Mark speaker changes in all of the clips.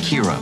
Speaker 1: hero.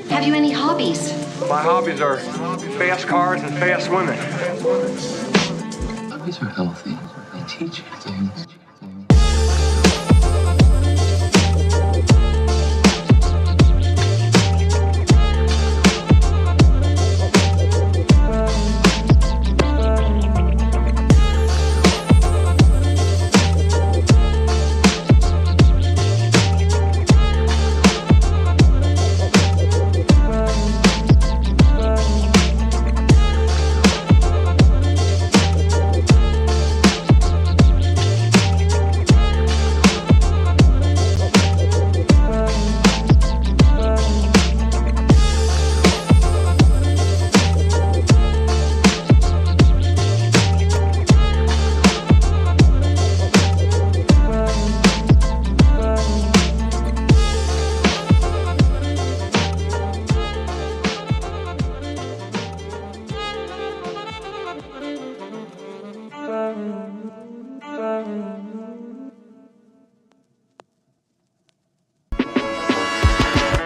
Speaker 2: Have you any hobbies?
Speaker 3: My hobbies are fast cars and fast women.
Speaker 1: Hobbies are healthy. They teach you things.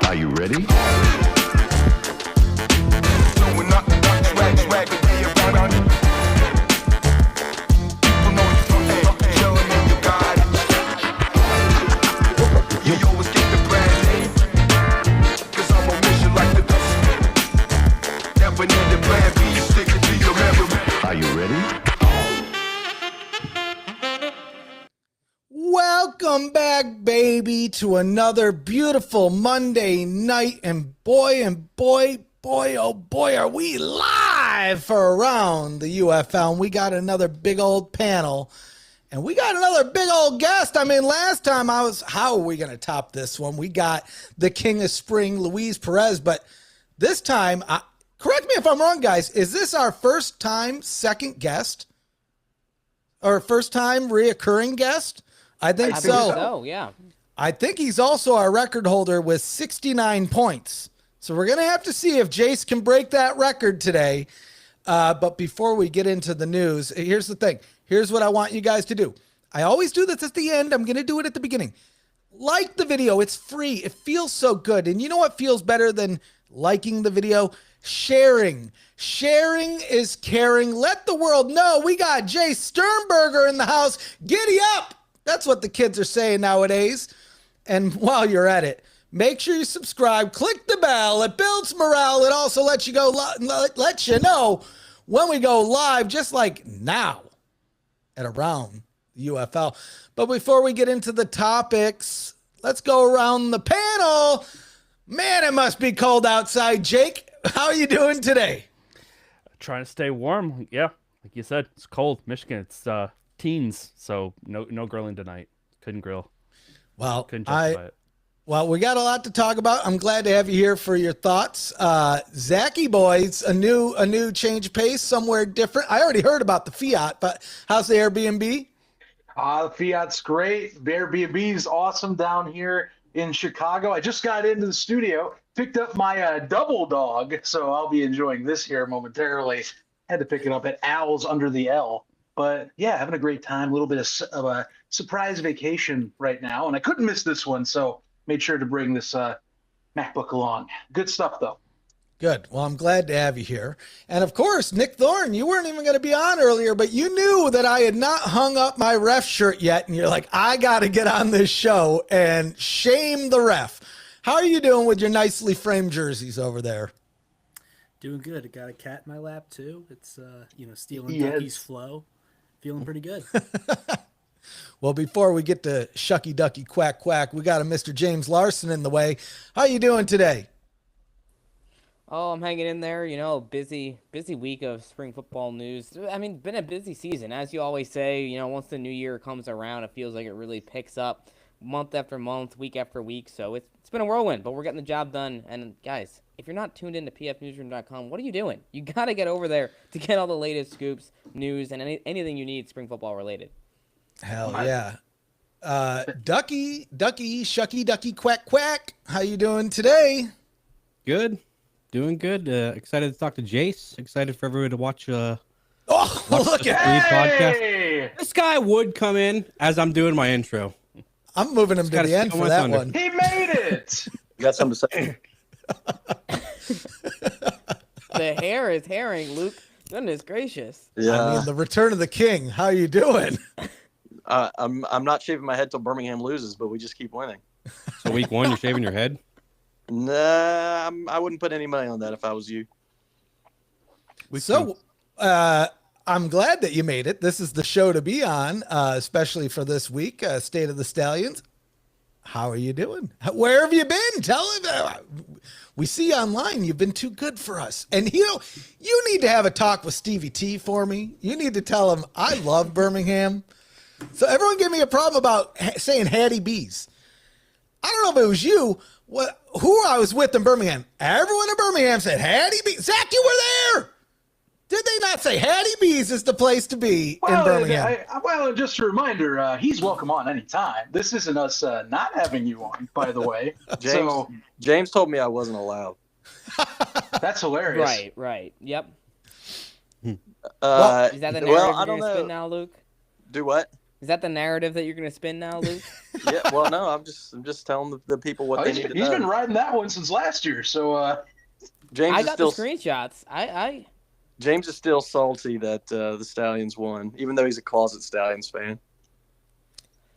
Speaker 4: Are you ready? Are you ready?
Speaker 5: Welcome back, baby, to another beautiful Monday night. And boy, oh boy, are we live for Around the UFL. And we got another big old panel. And we got another big old guest. I mean, last time how are we going to top this one? We got the King of Spring, Luis Perez. But this time, correct me if I'm wrong, guys, is this our first time second guest? Or first time reoccurring guest? I think so.
Speaker 6: Yeah.
Speaker 5: I think he's also our record holder with 69 points. So we're going to have to see if Jace can break that record today. But before we get into the news, here's the thing. Here's what I want you guys to do. I always do this at the end. I'm going to do it at the beginning. Like the video. It's free. It feels so good. And you know what feels better than liking the video? Sharing. Sharing is caring. Let the world know we got Jace Sternberger in the house. Giddy up. That's what the kids are saying nowadays. And while you're at it, make sure you subscribe, click the bell. It builds morale. It also lets you let you know when we go live, just like now at Around the UFL. But before we get into the topics, let's go around the panel. Man, it must be cold outside. Jake, how are you doing today?
Speaker 7: Trying to stay warm. Yeah, like you said, it's cold. Michigan, it's teens, so no grilling tonight. Couldn't grill.
Speaker 5: Well,
Speaker 7: Couldn't justify it.
Speaker 5: Well, we got a lot to talk about. I'm glad to have you here for your thoughts. Zachy boys, a new change of pace, somewhere different. I already heard about the Fiat, but how's the Airbnb?
Speaker 8: The Fiat's great. The Airbnb is awesome down here in Chicago. I just got into the studio, picked up my double dog, so I'll be enjoying this here momentarily. Had to pick it up at Owl's under the L. But yeah, having a great time, a little bit of a surprise vacation right now. And I couldn't miss this one, so made sure to bring this MacBook along. Good stuff, though.
Speaker 5: Good. Well, I'm glad to have you here. And of course, Nick Thorne, you weren't even going to be on earlier, but you knew that I had not hung up my ref shirt yet. And you're like, I got to get on this show and shame the ref. How are you doing with your nicely framed jerseys over there?
Speaker 2: Doing good. I got a cat in my lap too. It's stealing
Speaker 8: Yes.
Speaker 2: Ducky's flow. Feeling pretty good.
Speaker 5: Well, before we get to Shucky Ducky Quack Quack, we got a Mr. James Larson in the way. How you doing today?
Speaker 6: Oh, I'm hanging in there. Busy week of spring football news. I mean, been a busy season, as you always say. Once the new year comes around, it feels like it really picks up month after month, week after week. So it's been a whirlwind, but we're getting the job done. And guys, if you're not tuned into pfnewsroom.com, what are you doing? You got to get over there to get all the latest scoops, news, and anything you need spring football related.
Speaker 5: Hell yeah. Ducky, Shucky Ducky Quack Quack. How you doing today?
Speaker 9: Good. Doing good. Excited to talk to Jace. Excited for everyone to watch
Speaker 5: Oh,
Speaker 9: watch
Speaker 5: look
Speaker 9: the
Speaker 5: at
Speaker 9: podcast.
Speaker 8: Hey!
Speaker 9: This guy would come in as I'm doing my intro.
Speaker 5: I'm moving him to
Speaker 9: gotta
Speaker 5: the end
Speaker 9: steal
Speaker 5: for
Speaker 9: my
Speaker 5: that
Speaker 9: thunder.
Speaker 5: one.
Speaker 8: He made it.
Speaker 10: You got something to say?
Speaker 6: The hair is herring, Luke. Goodness gracious.
Speaker 10: Yeah.
Speaker 5: I mean, the return of the king. How you doing?
Speaker 10: I'm not shaving my head till Birmingham loses, but we just keep winning.
Speaker 9: So week 1, you're shaving your head.
Speaker 10: Nah, I wouldn't put any money on that if I was you.
Speaker 5: I'm glad that you made it. This is the show to be on, especially for this week, State of the Stallions. How are you doing? Where have you been? Tell him. We see online you've been too good for us. And, you need to have a talk with Stevie T for me. You need to tell him I love Birmingham. So everyone give me a problem about saying Hattie B's. I don't know if it was you. Who I was with in Birmingham. Everyone in Birmingham said Hattie B's. Zach, you were there. Did they not say Hattie B's is the place to be in Birmingham?
Speaker 8: Well, just a reminder, he's welcome on anytime. This isn't us not having you on, by the way.
Speaker 10: James told me I wasn't allowed.
Speaker 8: That's hilarious.
Speaker 6: Right. Yep.
Speaker 10: Is
Speaker 6: Is that the narrative
Speaker 10: I
Speaker 6: you're
Speaker 10: don't
Speaker 6: going to
Speaker 10: know.
Speaker 6: spin now, Luke?
Speaker 10: Do what?
Speaker 6: Is that the narrative that you're going to spin now, Luke?
Speaker 10: Yeah. Well, no. I'm just telling the people what they need to know.
Speaker 8: He's been riding that one since last year. So
Speaker 10: James
Speaker 6: I
Speaker 10: is
Speaker 6: got
Speaker 10: still
Speaker 6: the screenshots.
Speaker 10: James is still salty that the Stallions won, even though he's a closet Stallions fan.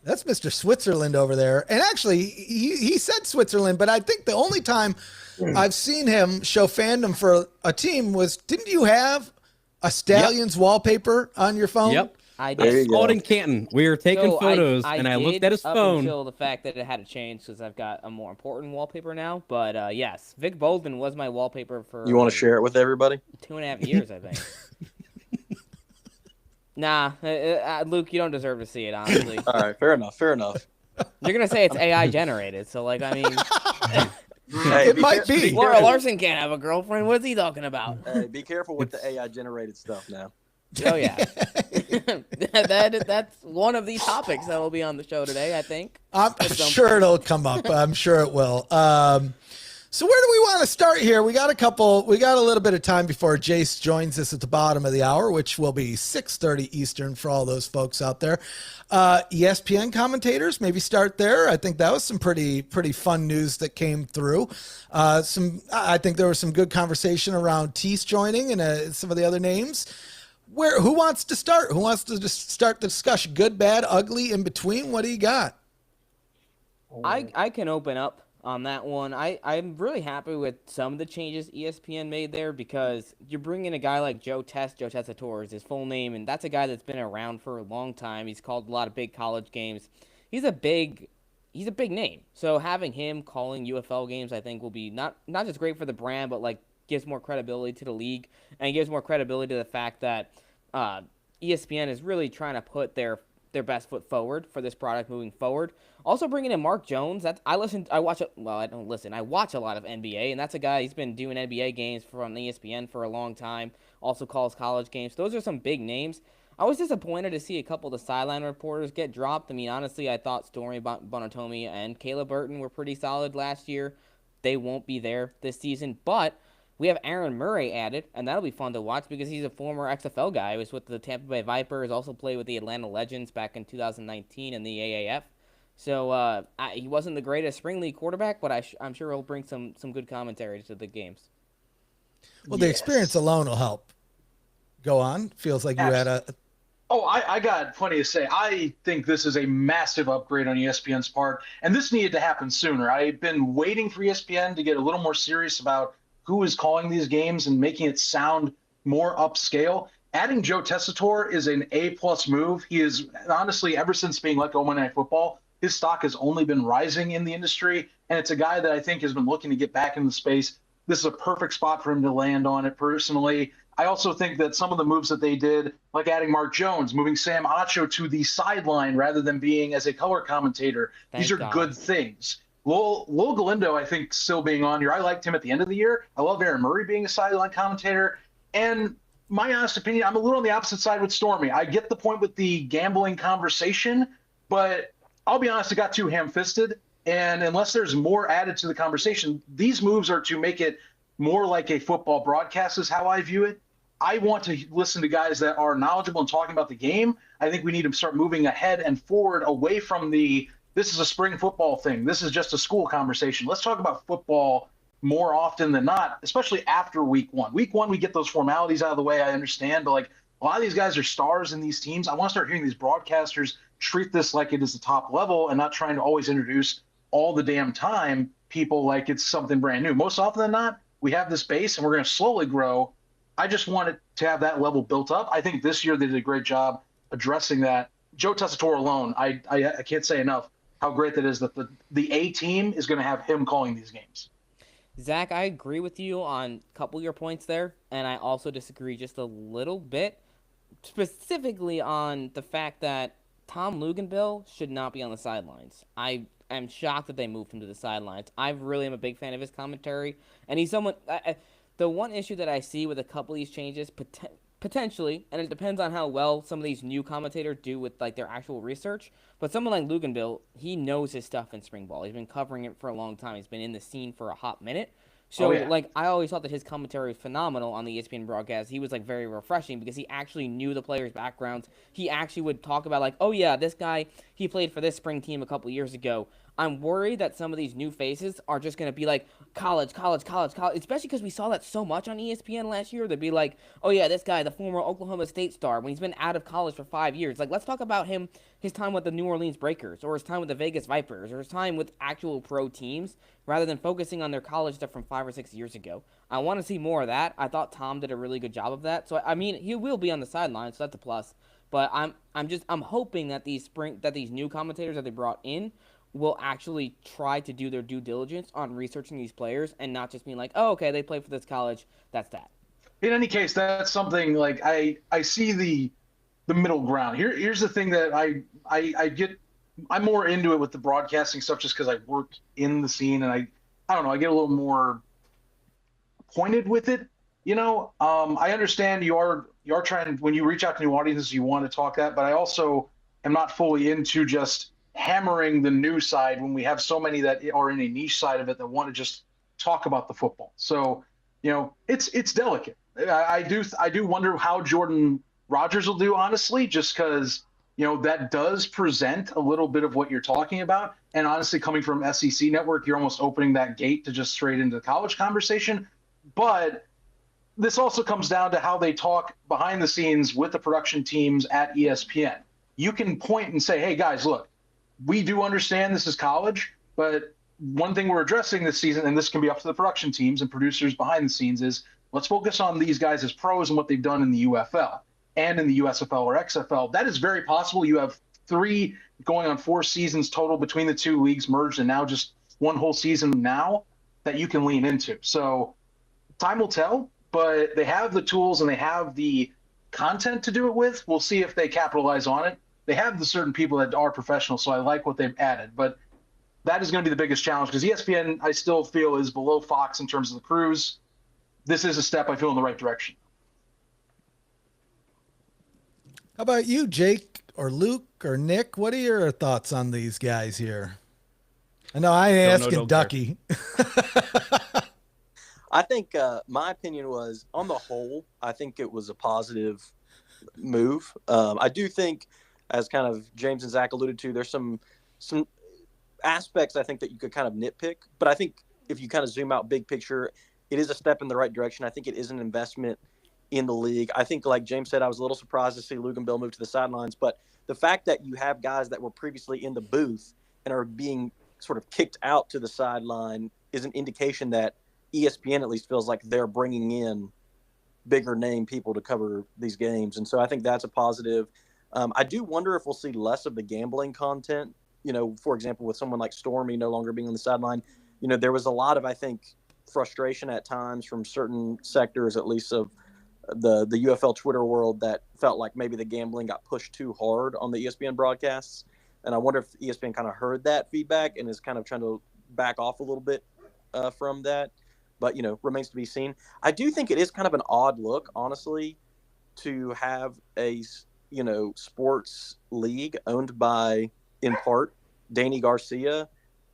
Speaker 5: That's Mr. Switzerland over there. And actually, he said Switzerland, but I think the only time I've seen him show fandom for a team was, didn't you have a Stallions wallpaper on your phone?
Speaker 9: Yep.
Speaker 6: I
Speaker 10: There you
Speaker 6: did.
Speaker 10: go.
Speaker 9: Out in Canton. We were taking
Speaker 6: So
Speaker 9: photos, and I looked
Speaker 6: did
Speaker 9: at his
Speaker 6: up
Speaker 9: phone.
Speaker 6: until the fact that it had to change because I've got a more important wallpaper now. But yes, Vic Boldman was my wallpaper for.
Speaker 10: You want to share it with everybody?
Speaker 6: 2.5 years, I think. Nah, Luke, you don't deserve to see it, honestly.
Speaker 10: All right. Fair enough.
Speaker 6: You're gonna say it's AI generated, so I mean,
Speaker 10: Hey,
Speaker 5: It might be.
Speaker 6: Laura Larson can't have a girlfriend. What's he talking about?
Speaker 10: Hey, be careful with the AI generated stuff now.
Speaker 6: Oh yeah, that's one of these topics that will be on the show today. I think.
Speaker 5: I'm sure it'll come up. I'm sure it will. So where do we want to start here? We got a little bit of time before Jace joins us at the bottom of the hour, which will be 6:30 Eastern for all those folks out there. ESPN commentators, maybe start there. I think that was some pretty fun news that came through. I think there was some good conversation around Tease joining and some of the other names. Who wants to start? Who wants to just start the discussion? Good, bad, ugly, in between? What do you got?
Speaker 6: I can open up on that one. I'm really happy with some of the changes ESPN made there because you're bringing a guy like Joe Tessitore is his full name, and that's a guy that's been around for a long time. He's called a lot of big college games. He's a big name. So having him calling UFL games, I think, will be not just great for the brand, but gives more credibility to the league and gives more credibility to the fact that ESPN is really trying to put their best foot forward for this product moving forward. Also bringing in Mark Jones. I watch a lot of NBA, and that's a guy, he's been doing NBA games from ESPN for a long time, also calls college games. Those are some big names. I was disappointed to see a couple of the sideline reporters get dropped. I mean, honestly, I thought Stormy Bonatomi and Caleb Burton were pretty solid last year. They won't be there this season, but we have Aaron Murray added, and that'll be fun to watch because he's a former XFL guy. He was with the Tampa Bay Vipers, also played with the Atlanta Legends back in 2019 in the AAF. So he wasn't the greatest spring league quarterback, but I'm sure he'll bring some good commentary to the games.
Speaker 5: Well, the experience alone will help. Go on. Feels like you had a...
Speaker 8: Oh, I got plenty to say. I think this is a massive upgrade on ESPN's part, and this needed to happen sooner. I've been waiting for ESPN to get a little more serious about who is calling these games and making it sound more upscale. Adding Joe Tessitore is an A-plus move. He is honestly, ever since being let go of Monday Night Football, his stock has only been rising in the industry, and it's a guy that I think has been looking to get back in the space. This is a perfect spot for him to land on it personally. I also think that some of the moves that they did, like adding Mark Jones, moving Sam Acho to the sideline rather than being as a color commentator, these are good things. Lil Galindo, I think, still being on here. I liked him at the end of the year. I love Aaron Murray being a sideline commentator. And my honest opinion, I'm a little on the opposite side with Stormy. I get the point with the gambling conversation, but I'll be honest, it got too ham-fisted. And unless there's more added to the conversation, these moves are to make it more like a football broadcast is how I view it. I want to listen to guys that are knowledgeable and talking about the game. I think we need to start moving ahead and forward away from this is a spring football thing. This is just a school conversation. Let's talk about football more often than not, especially after week one. Week one, we get those formalities out of the way. I understand, but like a lot of these guys are stars in these teams. I want to start hearing these broadcasters treat this like it is the top level and not trying to always introduce all the damn time people like it's something brand new. Most often than not, we have this base and we're going to slowly grow. I just want it to have that level built up. I think this year they did a great job addressing that. Joe Tessitore alone, I can't say enough how great that is that the A team is going to have him calling these games.
Speaker 6: Zach, I agree with you on a couple of your points there, and I also disagree just a little bit, specifically on the fact that Tom Luganbill should not be on the sidelines. I am shocked that they moved him to the sidelines. I really am a big fan of his commentary, and he's someone the one issue that I see with a couple of these changes, potentially, and it depends on how well some of these new commentators do with like their actual research, but someone like Luganbill, he knows his stuff in spring ball. He's been covering it for a long time. He's been in the scene for a hot minute. So, like, I always thought that his commentary was phenomenal on the ESPN broadcast. He was, like, very refreshing because he actually knew the players' backgrounds. He actually would talk about, like, oh, yeah, this guy, he played for this spring team a couple years ago. I'm worried that some of these new faces are just going to be like, college, especially because we saw that so much on ESPN last year. They'd be like, oh, yeah, this guy, the former Oklahoma State star, when he's been out of college for 5 years. Like, let's talk about him, his time with the New Orleans Breakers, or his time with the Vegas Vipers, or his time with actual pro teams, rather than focusing on their college stuff from 5 or 6 years ago. I want to see more of that. I thought Tom did a really good job of that. So, I mean, he will be on the sidelines, so that's a plus. But I'm hoping that these new commentators that they brought in will actually try to do their due diligence on researching these players and not just being like, oh, okay, they play for this college, that's that.
Speaker 8: In any case, that's something like I see the middle ground. Here's the thing that I get. I'm more into it with the broadcasting stuff just because I work in the scene and I don't know, I get a little more pointed with it. You know, I understand you are trying, when you reach out to new audiences, you want to talk that, but I also am not fully into just hammering the news side when we have so many that are in a niche side of it that want to just talk about the football. So, you know, it's delicate. I do wonder how Jordan Rodgers will do, honestly, just because, you know, that does present a little bit of what you're talking about. And honestly, coming from SEC Network, you're almost opening that gate to just straight into the college conversation. But this also comes down to how they talk behind the scenes with the production teams at ESPN. You can point and say, hey, guys, look, we do understand this is college, but one thing we're addressing this season, and this can be up to the production teams and producers behind the scenes, is let's focus on these guys as pros and what they've done in the UFL and in the USFL or XFL. That is very possible. You have 3 going on 4 seasons total between the 2 leagues merged and now just one whole season now that you can lean into. So time will tell, but they have the tools and they have the content to do it with. We'll see if they capitalize on it. They have the certain people that are professional, so I like what they've added. But that is going to be the biggest challenge because ESPN, I still feel, is below Fox in terms of the crews. This is a step, I feel, in the right direction.
Speaker 5: How about you, Jake or Luke or Nick? What are your thoughts on these guys here? I know I ain't asking Ducky.
Speaker 10: I think my opinion was, on the whole, I think it was a positive move. I do think, as kind of James and Zach alluded to, there's some aspects I think that you could kind of nitpick. But I think if you kind of zoom out big picture, it is a step in the right direction. I think it is an investment in the league. I think, like James said, I was a little surprised to see Luganbill move to the sidelines. But the fact that you have guys that were previously in the booth and are being sort of kicked out to the sideline is an indication that ESPN at least feels like they're bringing in bigger name people to cover these games. And so I think that's a positive. I do wonder if we'll see less of the gambling content, for example, with someone like Stormy no longer being on the sideline. There was a lot of, I think, frustration at times from certain sectors, at least of the UFL Twitter world, that felt like maybe the gambling got pushed too hard on the ESPN broadcasts. And I wonder if ESPN kind of heard that feedback and is kind of trying to back off a little bit from that. But, remains to be seen. I do think it is kind of an odd look, honestly, to have a, sports league owned by, in part, Danny Garcia,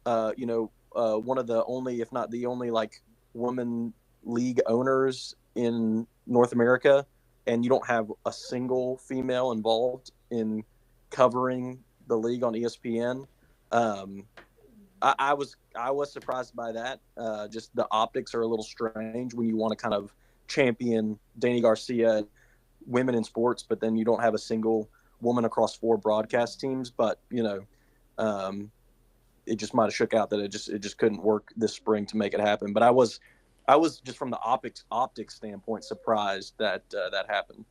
Speaker 10: one of the only, if not the only, woman league owners in North America, and you don't have a single female involved in covering the league on ESPN. I was surprised by that. Just the optics are a little strange when you want to kind of champion Danny Garcia and women in sports, but then you don't have a single woman across 4 broadcast teams. But it just might have shook out that it just couldn't work this spring to make it happen. But I was just from the optics standpoint surprised that that happened.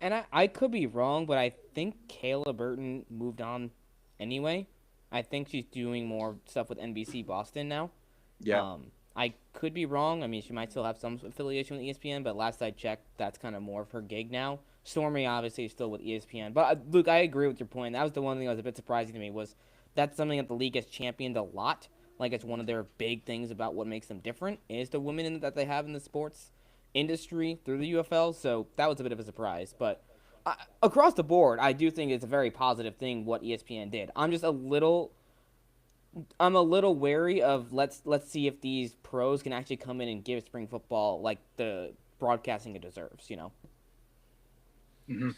Speaker 6: And I could be wrong, but I think Kayla Burton moved on anyway. I think she's doing more stuff with NBC Boston now.
Speaker 10: Yeah.
Speaker 6: I could be wrong. I mean, she might still have some affiliation with ESPN, but last I checked, that's kind of more of her gig now. Stormy, obviously, is still with ESPN. But, Luke, I agree with your point. That was the one thing that was a bit surprising to me, was that's something that the league has championed a lot. Like, it's one of their big things about what makes them different, is the women that they have in the sports industry through the UFL. So that was a bit of a surprise. But across the board, I do think it's a very positive thing what ESPN did. I'm a little wary of let's see if these pros can actually come in and give spring football the broadcasting it deserves,
Speaker 5: Mm-hmm.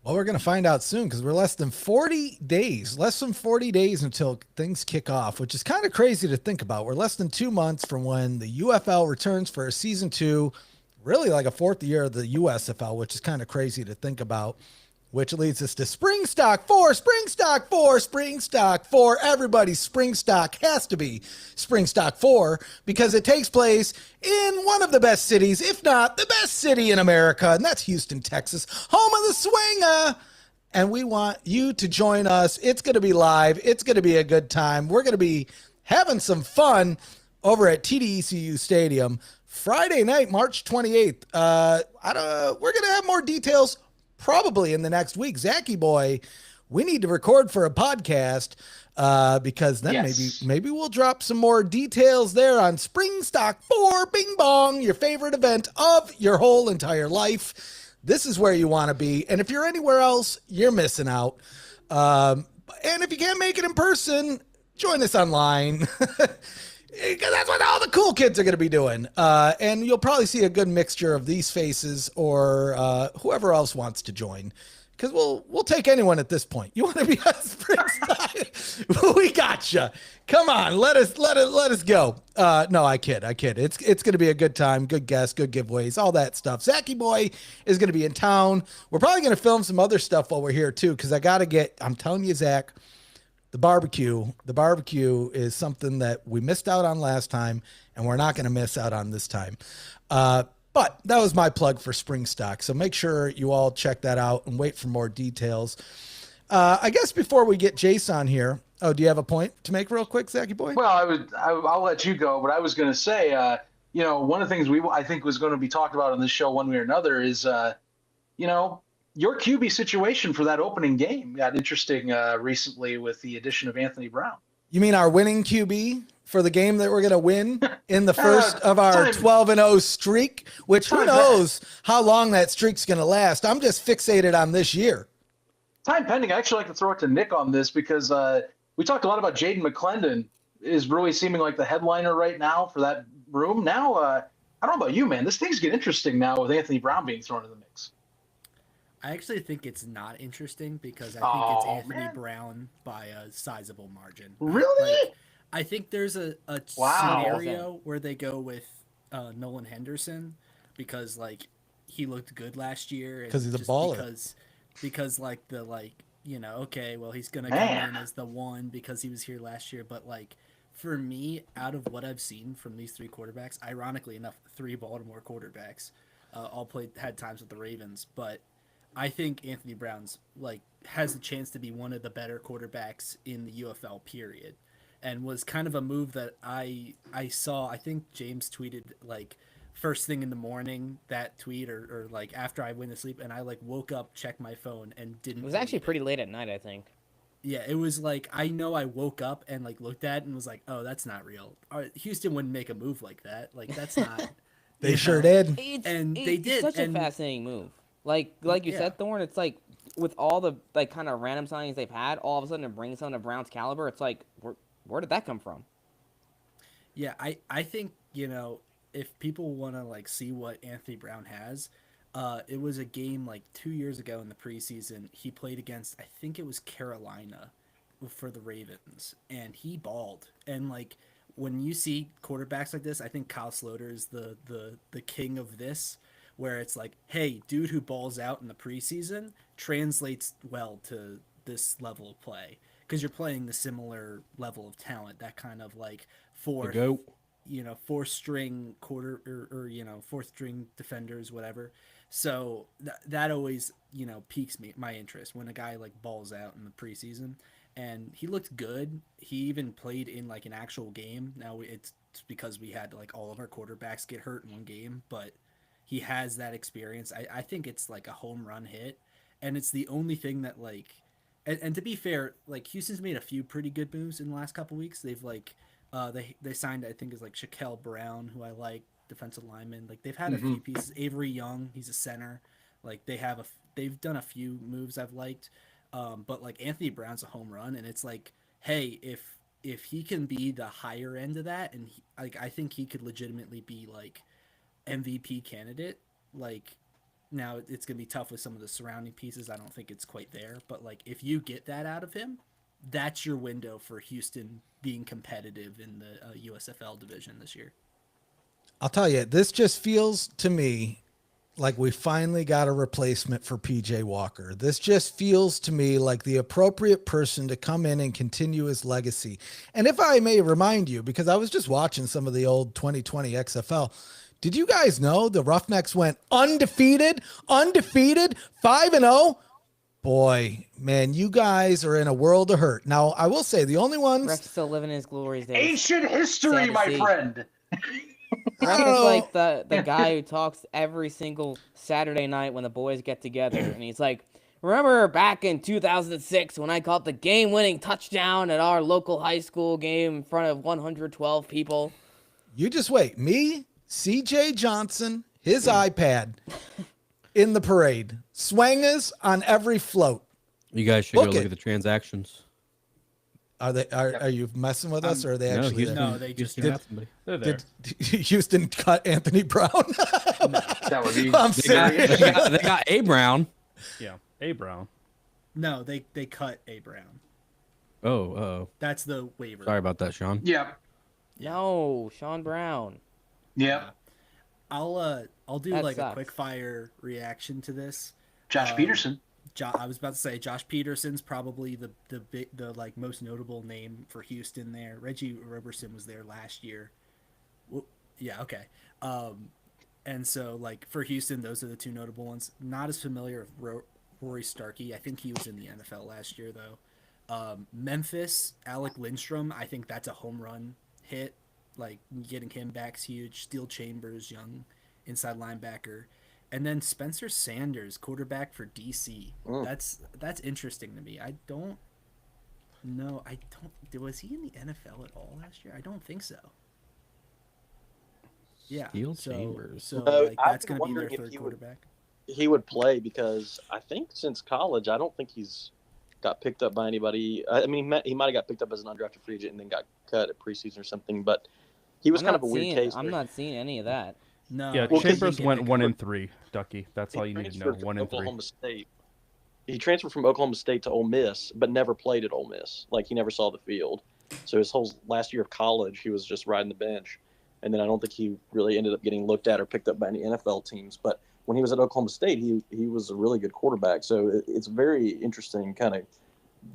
Speaker 5: Well, we're going to find out soon because we're less than 40 days until things kick off, which is kind of crazy to think about. We're less than 2 months from when the UFL returns for a season 2, really like a 4th year of the USFL, which is kind of crazy to think about, which leads us to Spring Stock 4, Spring Stock 4, Spring Stock 4. Everybody's Spring Stock has to be Spring Stock 4 because it takes place in one of the best cities, if not the best city in America, and that's Houston, Texas, home of the Swinger. And we want you to join us. It's going to be live. It's going to be a good time. We're going to be having some fun over at TDECU Stadium Friday night, March 28th. We're going to have more details probably in the next week. Zachy boy, we need to record for a podcast because then maybe we'll drop some more details there on Spring Stock 4, Bing Bong, your favorite event of your whole entire life. This is where you want to be. And if you're anywhere else, you're missing out. And if you can't make it in person, join us online. Because that's what all the cool kids are going to be doing. And you'll probably see a good mixture of these faces or whoever else wants to join. Because we'll take anyone at this point. You want to be on Spring Stock? We gotcha. Come on, let us go. No, I kid. It's going to be a good time, good guests, good giveaways, all that stuff. Zachy boy is going to be in town. We're probably going to film some other stuff while we're here too. Because I'm telling you, Zach, the barbecue is something that we missed out on last time, and we're not going to miss out on this time. But that was my plug for Spring Stock. So make sure you all check that out and wait for more details. I guess before we get Jace on here, do you have a point to make real quick, Zachy boy?
Speaker 8: Well, I'll let you go, but I was going to say, one of the things I think was going to be talked about on this show one way or another is, your QB situation for that opening game got interesting recently with the addition of Anthony Brown.
Speaker 5: You mean our winning QB for the game that we're going to win in the first of our 12-0 streak, which who knows how long that streak's going to last. I'm just fixated on this year.
Speaker 8: Time pending. I actually like to throw it to Nick on this because we talked a lot about Jaden McClendon is really seeming like the headliner right now for that room. Now, I don't know about you, man. This thing's getting interesting now with Anthony Brown being thrown in the mix.
Speaker 2: I actually think it's not interesting because I think it's Anthony Brown by a sizable margin.
Speaker 8: Really?
Speaker 2: I think there's a scenario where they go with Nolan Henderson because he looked good last year
Speaker 5: because he's a baller.
Speaker 2: Because okay, well he's gonna come in as the one because he was here last year, but for me, out of what I've seen from these three quarterbacks, ironically enough, three Baltimore quarterbacks, all had times with the Ravens, but I think Anthony Brown's has the chance to be one of the better quarterbacks in the UFL period, and was kind of a move that I saw. I think James tweeted first thing in the morning that tweet or after I went to sleep, and I woke up, checked my phone, and didn't.
Speaker 6: It was actually pretty late at night, I think.
Speaker 2: Yeah, it was I know I woke up and looked at it and was like, oh, that's not real. Houston wouldn't make a move like that. That's not.
Speaker 5: They sure did.
Speaker 2: They did.
Speaker 6: It's such a fascinating move. Like you said, Thorne, it's with all the kind of random signings they've had, all of a sudden it brings someone of Brown's caliber. It's where did that come from?
Speaker 2: Yeah, I think, if people want to see what Anthony Brown has, it was a game 2 years ago in the preseason. He played against, I think it was Carolina for the Ravens, and he balled. And when you see quarterbacks like this, I think Kyle Sloter is the king of this, where it's hey, dude who balls out in the preseason translates well to this level of play because you're playing the similar level of talent, that kind of fourth string fourth string defenders, whatever. So that always piques my interest when a guy balls out in the preseason, and he looked good. He even played in an actual game. Now it's because we had all of our quarterbacks get hurt in one game, but he has that experience. I think it's a home run hit, and it's the only thing that and to be fair, Houston's made a few pretty good moves in the last couple weeks. They've they signed, I think, is Shaquille Brown, who I like, defensive lineman. They've had a few pieces. Avery Young, he's a center. They've done a few moves I've liked. But Anthony Brown's a home run, and it's hey, if he can be the higher end of that, and I think he could legitimately be MVP candidate. Now it's gonna be tough with some of the surrounding pieces. I don't think it's quite there, but if you get that out of him, that's your window for Houston being competitive in the USFL division this year.
Speaker 5: I'll tell you, this just feels to me like we finally got a replacement for PJ Walker. This just feels to me like the appropriate person to come in and continue his legacy. And if I may remind you, because I was just watching some of the old 2020 XFL, did you guys know the Roughnecks went undefeated, 5-0? Boy, man, you guys are in a world of hurt. Now, I will say the only ones...
Speaker 6: Rex still living in his glory days.
Speaker 8: Ancient history, my friend.
Speaker 6: Rex is the guy who talks every single Saturday night when the boys get together, and he's remember back in 2006 when I caught the game-winning touchdown at our local high school game in front of 112 people?
Speaker 5: You just wait. Me, CJ Johnson, his iPad in the parade. Swangers on every float.
Speaker 9: You guys should go look at the transactions.
Speaker 5: Are you messing with us, or are they actually
Speaker 9: Houston,
Speaker 5: there?
Speaker 2: No, they just
Speaker 9: Houston, they're there.
Speaker 5: Did Houston cut Anthony Brown?
Speaker 8: That would be.
Speaker 5: I'm serious.
Speaker 9: They got A. Brown.
Speaker 7: Yeah, A. Brown.
Speaker 2: No, they cut A. Brown.
Speaker 9: Oh.
Speaker 2: That's the waiver.
Speaker 9: Sorry about that, Sean.
Speaker 8: Yeah.
Speaker 6: No, Sean Brown.
Speaker 8: Yeah.
Speaker 2: I'll do
Speaker 6: That
Speaker 2: a
Speaker 6: sucks.
Speaker 2: quick fire reaction to this.
Speaker 8: Josh Peterson.
Speaker 2: I was about to say Josh Peterson's probably the most notable name for Houston there. Reggie Roberson was there last year. Well, yeah, okay. And so for Houston, those are the two notable ones. Not as familiar with Rory Starkey. I think he was in the NFL last year though. Memphis, Alec Lindstrom. I think that's a home run hit. Getting him back's huge. Steel Chambers, young inside linebacker. And then Spencer Sanders, quarterback for DC. That's interesting to me. I don't know. Was he in the NFL at all last year? I don't think so. Yeah.
Speaker 9: Steel Chambers.
Speaker 2: So
Speaker 10: I've
Speaker 2: that's
Speaker 10: been
Speaker 2: going to be their
Speaker 10: wondering if
Speaker 2: third quarterback.
Speaker 10: He would play because I think since college, I don't think he's got picked up by anybody. I mean, he might have got picked up as an undrafted free agent and then got cut at preseason or something. But he was kind of a weird case.
Speaker 6: I'm not seeing any of that.
Speaker 2: No.
Speaker 7: Yeah, Chambers went 1-3, Ducky. That's all you need to know. 1-3.
Speaker 10: Oklahoma State. He transferred from Oklahoma State to Ole Miss, but never played at Ole Miss. He never saw the field. So his whole last year of college, he was just riding the bench. And then I don't think he really ended up getting looked at or picked up by any NFL teams. But when he was at Oklahoma State, he was a really good quarterback. So it's a very interesting kind of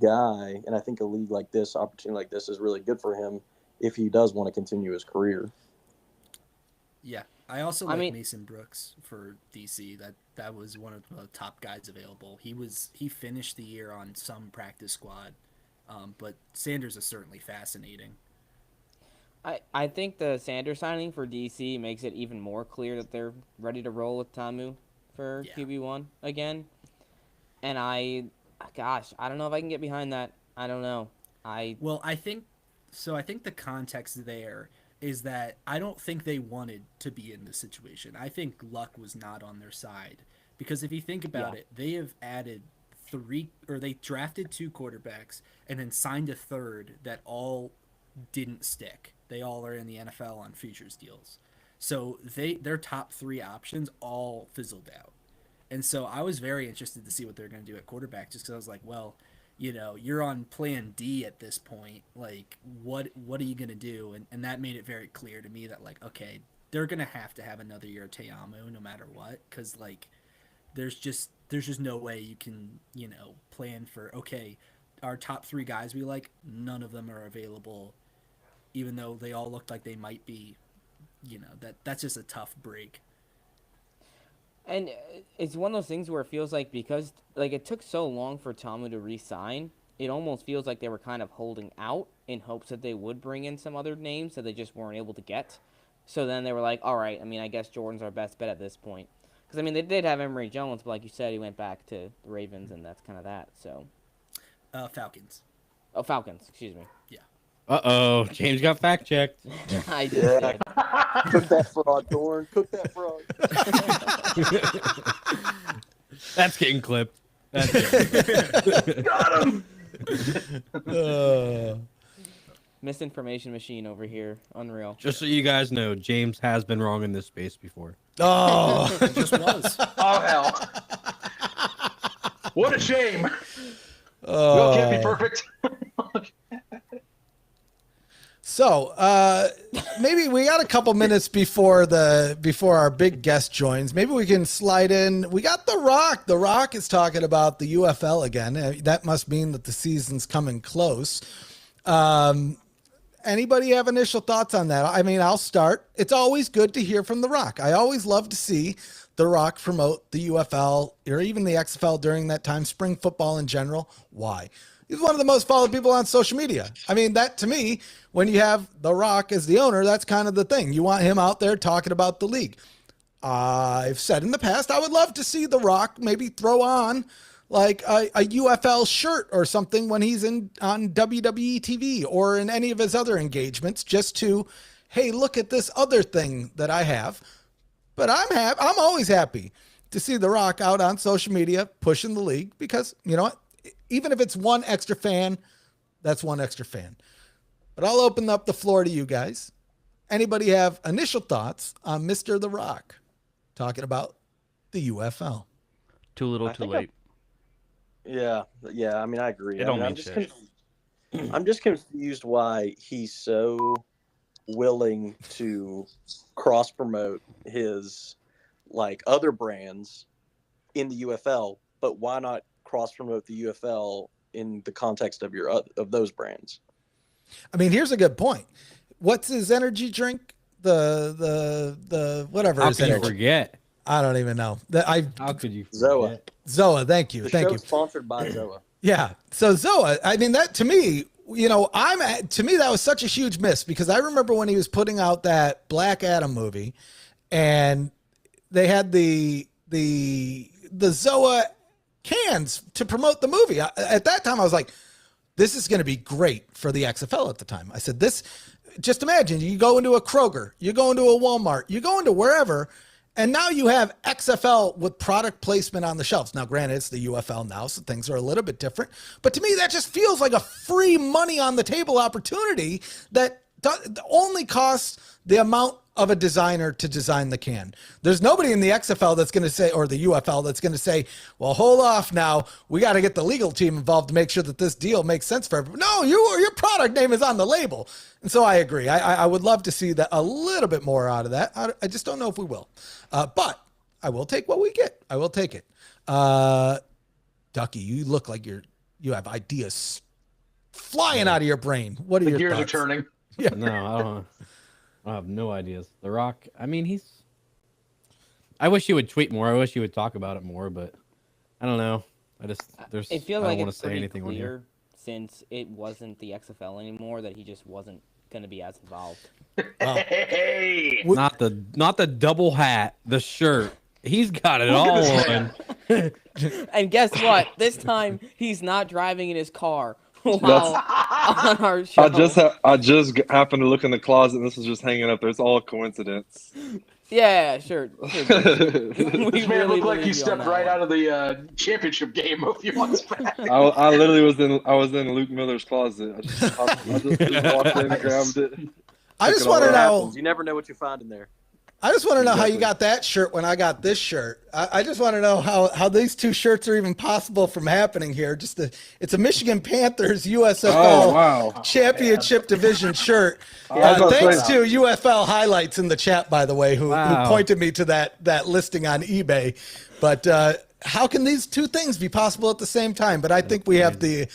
Speaker 10: guy. And I think a league like this, opportunity like this, is really good for him. if he does want to continue his career.
Speaker 2: Yeah, I also like Mason Brooks for DC. That was one of the top guys available. He finished the year on some practice squad, but Sanders is certainly fascinating.
Speaker 6: I think the Sanders signing for DC makes it even more clear that they're ready to roll with Tamu for QB1 again. And I don't know if I can get behind that. I don't know. I
Speaker 2: think the context there is that I don't think they wanted to be in this situation. I think luck was not on their side, because if you think about it, they have added they drafted 2 quarterbacks and then signed a third that all didn't stick. They all are in the NFL on futures deals. So their top 3 options all fizzled out. And so I was very interested to see what they're going to do at quarterback, just because I was like, well, you're on plan D at this point. Like, what are you going to do? And that made it very clear to me that, like, okay, they're going to have another year of Te'amu no matter what, because, like, there's just no way you can, plan for, okay, our top 3 guys we like, none of them are available, even though they all looked like they might be. That's just a tough break.
Speaker 6: And it's one of those things where it feels like, because like it took so long for Tamu to re-sign, it almost feels like they were kind of holding out in hopes that they would bring in some other names that they just weren't able to get. So then they were like, all right, I guess Jordan's our best bet at this point. Because, they did have Emory Jones, but like you said, he went back to the Ravens, and that's kind of that. So,
Speaker 2: Falcons.
Speaker 6: Oh, Falcons, excuse me.
Speaker 2: Yeah.
Speaker 9: Uh-oh, James got fact-checked.
Speaker 6: I did.
Speaker 10: Cook that fraud, Dorn. Cook that fraud.
Speaker 9: That's getting clipped.
Speaker 8: Got him.
Speaker 6: Misinformation machine over here. Unreal.
Speaker 9: Just so you guys know, James has been wrong in this space before.
Speaker 5: Oh,
Speaker 2: It just was.
Speaker 8: Oh, hell. What a shame. Will can't be perfect.
Speaker 5: So maybe we got a couple minutes before our big guest joins. Maybe we can slide in. We got The Rock. The Rock is talking about the UFL again. That must mean that the season's coming close. Anybody have initial thoughts on that? I'll start. It's always good to hear from The Rock. I always love to see The Rock promote the UFL or even the XFL during that time, spring football in general. Why? He's one of the most followed people on social media. That to me, when you have The Rock as the owner, that's kind of the thing. You want him out there talking about the league. I've said in the past, I would love to see The Rock maybe throw on like a UFL shirt or something when he's on WWE TV or in any of his other engagements, just to, hey, look at this other thing that I have. But I'm always happy to see The Rock out on social media pushing the league, because you know what? Even if it's one extra fan, that's one extra fan. But I'll open up the floor to you guys. Anybody have initial thoughts on Mr. The Rock talking about the UFL?
Speaker 7: Too little, too late.
Speaker 10: Yeah. I agree.
Speaker 7: It don't mean shit.
Speaker 10: I'm just confused why he's so willing to cross promote his other brands in the UFL, but why not cross promote the UFL in the context of of those brands?
Speaker 5: Here's a good point. What's his energy drink? The whatever.
Speaker 9: How can you forget?
Speaker 5: I don't even know.
Speaker 9: How could you
Speaker 10: forget?
Speaker 5: Zoa, thank you.
Speaker 10: Thank you. Sponsored by Zoa.
Speaker 5: Yeah. So Zoa, that to me, to me that was such a huge miss, because I remember when he was putting out that Black Adam movie, and they had the Zoa cans to promote the movie. At that time, I was like, this is going to be great for the XFL at the time. I said, just imagine you go into a Kroger, you go into a Walmart, you go into wherever, and now you have XFL with product placement on the shelves. Now, granted, it's the UFL now, so things are a little bit different. But to me, that just feels like a free money on the table opportunity that only costs the amount of a designer to design the can. There's nobody in the XFL that's going to say, or the UFL that's going to say, well, hold off now. We got to get the legal team involved to make sure that this deal makes sense for everybody. No, your product name is on the label. And so I agree. I would love to see that a little bit more out of that. I just don't know if we will. But I will take what we get. I will take it. Ducky, you look like you have ideas flying out of your brain. What are your
Speaker 8: gears
Speaker 5: thoughts?
Speaker 8: are turning.
Speaker 5: Yeah.
Speaker 9: No, I have no ideas. The Rock, I mean, I wish he would tweet more. I wish he would talk about it more, but I don't know.
Speaker 6: It feels
Speaker 9: I
Speaker 6: like
Speaker 9: don't want
Speaker 6: it's
Speaker 9: to say
Speaker 6: pretty
Speaker 9: anything on here.
Speaker 6: clear since it wasn't the XFL anymore that he just wasn't going to be as involved.
Speaker 8: Hey,
Speaker 9: Not the double hat, the shirt. He's got it all on.
Speaker 6: And guess what? This time he's not driving in his car while on our show.
Speaker 11: I just happened to look in the closet, and this was just hanging up there. It's all a coincidence.
Speaker 6: Yeah, sure.
Speaker 8: This man looked like he stepped right out of the championship game a few months back.
Speaker 11: I literally was in Luke Miller's closet. I just walked in and grabbed it.
Speaker 5: I just want to know.
Speaker 10: You never know what you find in there.
Speaker 5: I just want to know how you got that shirt when I got this shirt. I just want to know how these two shirts are even possible from happening here. It's a Michigan Panthers USFL championship division shirt. Thanks to UFL Highlights in the chat, by the way, who pointed me to that listing on eBay. But how can these two things be possible at the same time? But I think we have the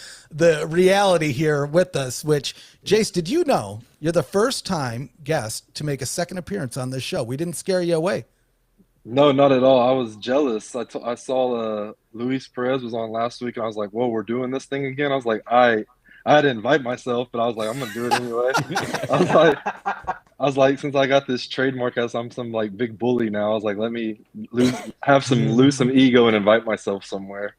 Speaker 5: reality here with us, which, Jace, did you know you're the first time guest to make a second appearance on this show? We didn't scare you away.
Speaker 11: No, not at all. I was jealous. I saw Luis Perez was on last week, and I was like, whoa, we're doing this thing again? I was like, I had to invite myself, but I was like, I'm going to do it anyway. I was like, since I got this trademark as I'm some like big bully now, I was like, let me lose some ego and invite myself somewhere.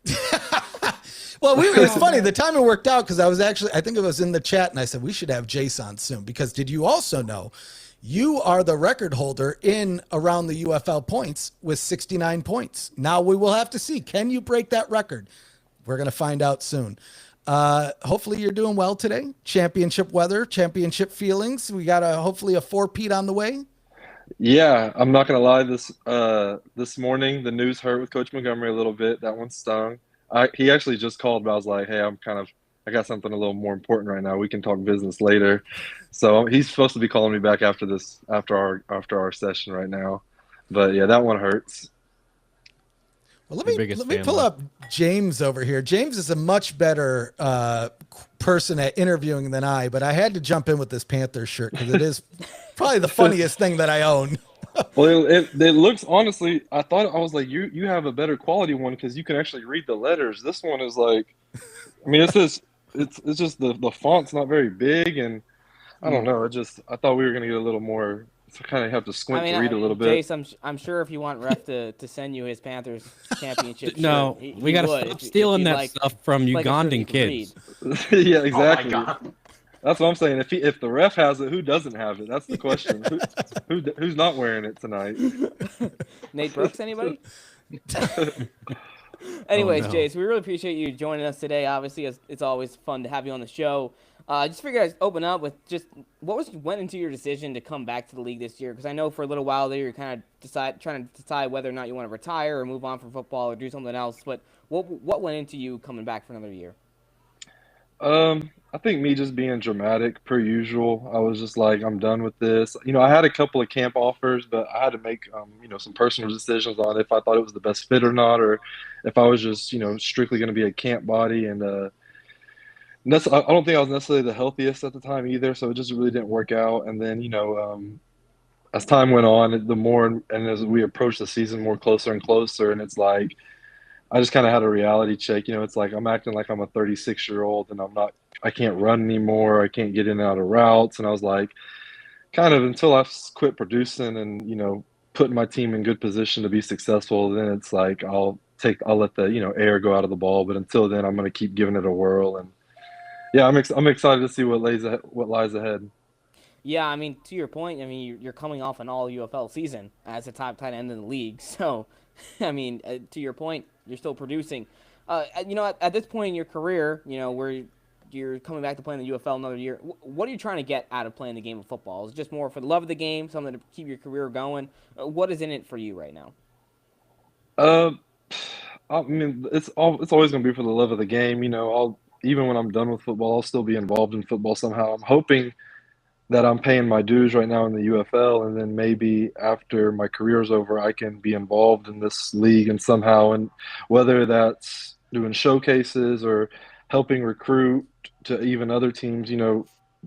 Speaker 5: Well, it's funny. The timing worked out because I think it was in the chat, and I said we should have Jace on soon because did you also know you are the record holder in around the UFL points with 69 points? Now we will have to see. Can you break that record? We're going to find out soon. Hopefully you're doing well today. Championship weather, championship feelings. We got hopefully a 4-peat on the way.
Speaker 11: Yeah, I'm not going to lie. This morning, the news hurt with Coach Montgomery a little bit. That one stung. He actually just called, but I was like, hey, I got something a little more important right now. We can talk business later. So he's supposed to be calling me back after our session right now. But yeah, that one hurts.
Speaker 5: Well, let me pull up James over here. James is a much better person at interviewing than I, but I had to jump in with this Panthers shirt because it is probably the funniest thing that I own.
Speaker 11: Well, it looks, honestly, I was like, you have a better quality one because you can actually read the letters. This one is like, I mean, it's just the font's not very big, and I don't know. I thought we were gonna get a little more. So kind of have to squint to read a little bit.
Speaker 6: Jace, I'm sure if you want Ref to send you his Panthers championship
Speaker 9: no,
Speaker 6: shirt,
Speaker 9: we got to stop stealing that stuff from Ugandan kids.
Speaker 11: Yeah, exactly.
Speaker 8: Oh my God.
Speaker 11: That's what I'm saying. If the ref has it, who doesn't have it? That's the question. Who's not wearing it tonight?
Speaker 6: Nate Brooks, anybody? Anyways, Jace, we really appreciate you joining us today. Obviously, it's always fun to have you on the show. Just figured I'd open up with just what went into your decision to come back to the league this year? Because I know for a little while there you're kind of trying to decide whether or not you want to retire or move on from football or do something else. But what went into you coming back for another year?
Speaker 11: I think me just being dramatic per usual. I was just like, I'm done with this. I had a couple of camp offers, but I had to make some personal decisions on if I thought it was the best fit or not, or if I was just strictly going to be a camp body. And I don't think I was necessarily the healthiest at the time either, so it just really didn't work out. And then as time went on, the more and as we approached the season more closer and closer, and it's like I just kind of had a reality check. It's like I'm acting like I'm a 36-year-old and I can't run anymore. I can't get in and out of routes. And I was like, kind of until I quit producing and, putting my team in good position to be successful, then it's like I'll let the, air go out of the ball. But until then, I'm going to keep giving it a whirl. And yeah, I'm excited to see what lies ahead.
Speaker 6: Yeah, I mean, to your point, I mean, you're coming off an all UFL season as a top tight end in the league. So, I mean, to your point, you're still producing. At this point in your career, where you're coming back to playing the UFL another year, what are you trying to get out of playing the game of football? Is it just more for the love of the game, something to keep your career going? What is in it for you right now?
Speaker 11: I mean, it's always going to be for the love of the game. Even when I'm done with football, I'll still be involved in football somehow. I'm hoping that I'm paying my dues right now in the UFL, and then maybe after my career is over, I can be involved in this league and somehow, and whether that's doing showcases or helping recruit to even other teams,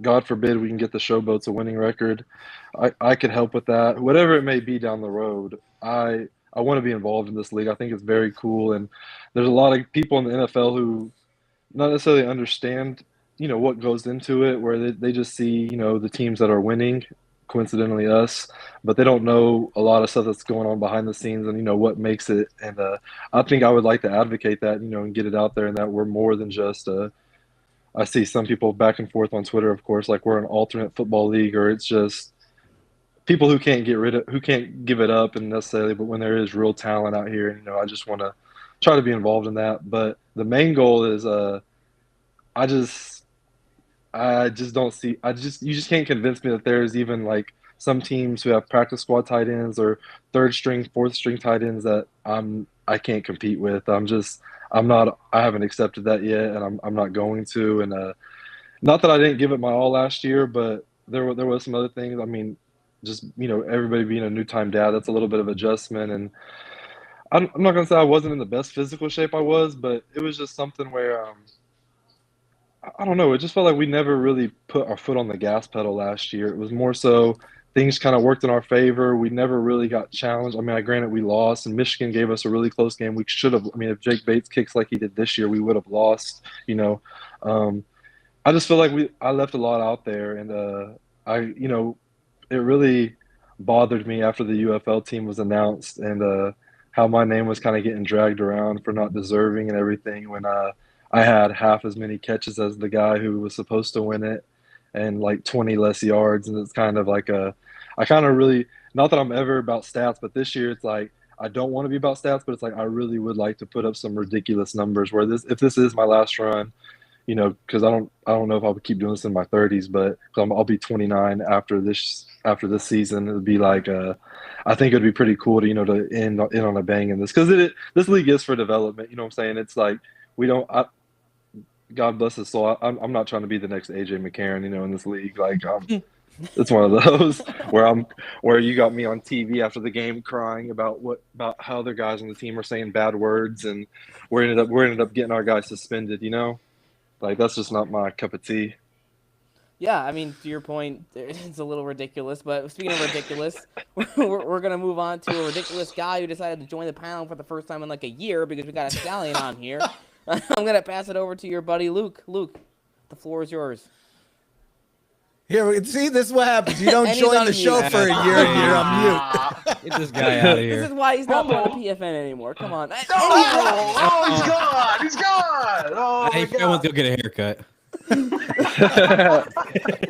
Speaker 11: God forbid we can get the Showboats a winning record. I could help with that. Whatever it may be down the road, I want to be involved in this league. I think it's very cool, and there's a lot of people in the NFL who not necessarily understand, what goes into it, where they just see, the teams that are winning, coincidentally us, but they don't know a lot of stuff that's going on behind the scenes and, what makes it. And I think I would like to advocate that, and get it out there, and that we're more than just I see some people back and forth on Twitter, of course, like we're an alternate football league, or it's just people who can't give it up and necessarily, but when there is real talent out here, I just want to try to be involved in that. But the main goal is, I just don't see, you just can't convince me that there's even like some teams who have practice squad tight ends or third string, fourth string tight ends that I can't compete with. I haven't accepted that yet, and I'm not going to. And not that I didn't give it my all last year, but there was some other things. I mean, just everybody being a new time dad, that's a little bit of adjustment. And I'm not gonna say I wasn't in the best physical shape I was, but it was just something where I don't know. It just felt like we never really put our foot on the gas pedal last year. It was more so things kind of worked in our favor. We never really got challenged. I mean, granted, we lost, and Michigan gave us a really close game. We should have. I mean, if Jake Bates kicks like he did this year, we would have lost. I just feel like I left a lot out there, and it really bothered me after the UFL team was announced, and how my name was kind of getting dragged around for not deserving and everything when I had half as many catches as the guy who was supposed to win it and like 20 less yards. And it's kind of like I kind of really, not that I'm ever about stats, but this year it's like, I don't want to be about stats, but it's like, I really would like to put up some ridiculous numbers where if this is my last run, cause I don't know if I'll keep doing this in my 30s, but I'll be 29 after this season. It would be like, I think it'd be pretty cool to, to end on a bang in this. Cause this league is for development. You know what I'm saying? It's like, God bless his soul. I'm not trying to be the next AJ McCarron, in this league. Like, it's one of those where you got me on TV after the game crying about how other guys on the team are saying bad words, and we ended up getting our guys suspended. Like that's just not my cup of tea.
Speaker 6: Yeah, I mean, to your point, it's a little ridiculous. But speaking of ridiculous, we're going to move on to a ridiculous guy who decided to join the panel for the first time in like a year because we got a Stallion on here. I'm going to pass it over to your buddy, Luke. Luke, the floor is yours.
Speaker 5: Here, see, this is what happens. You don't join the show for a year and you're on mute.
Speaker 9: Get this guy out of here.
Speaker 6: This is why he's not part of PFN anymore. Come on.
Speaker 8: He's gone. He's gone. Oh,
Speaker 9: hey, I want to go get a haircut.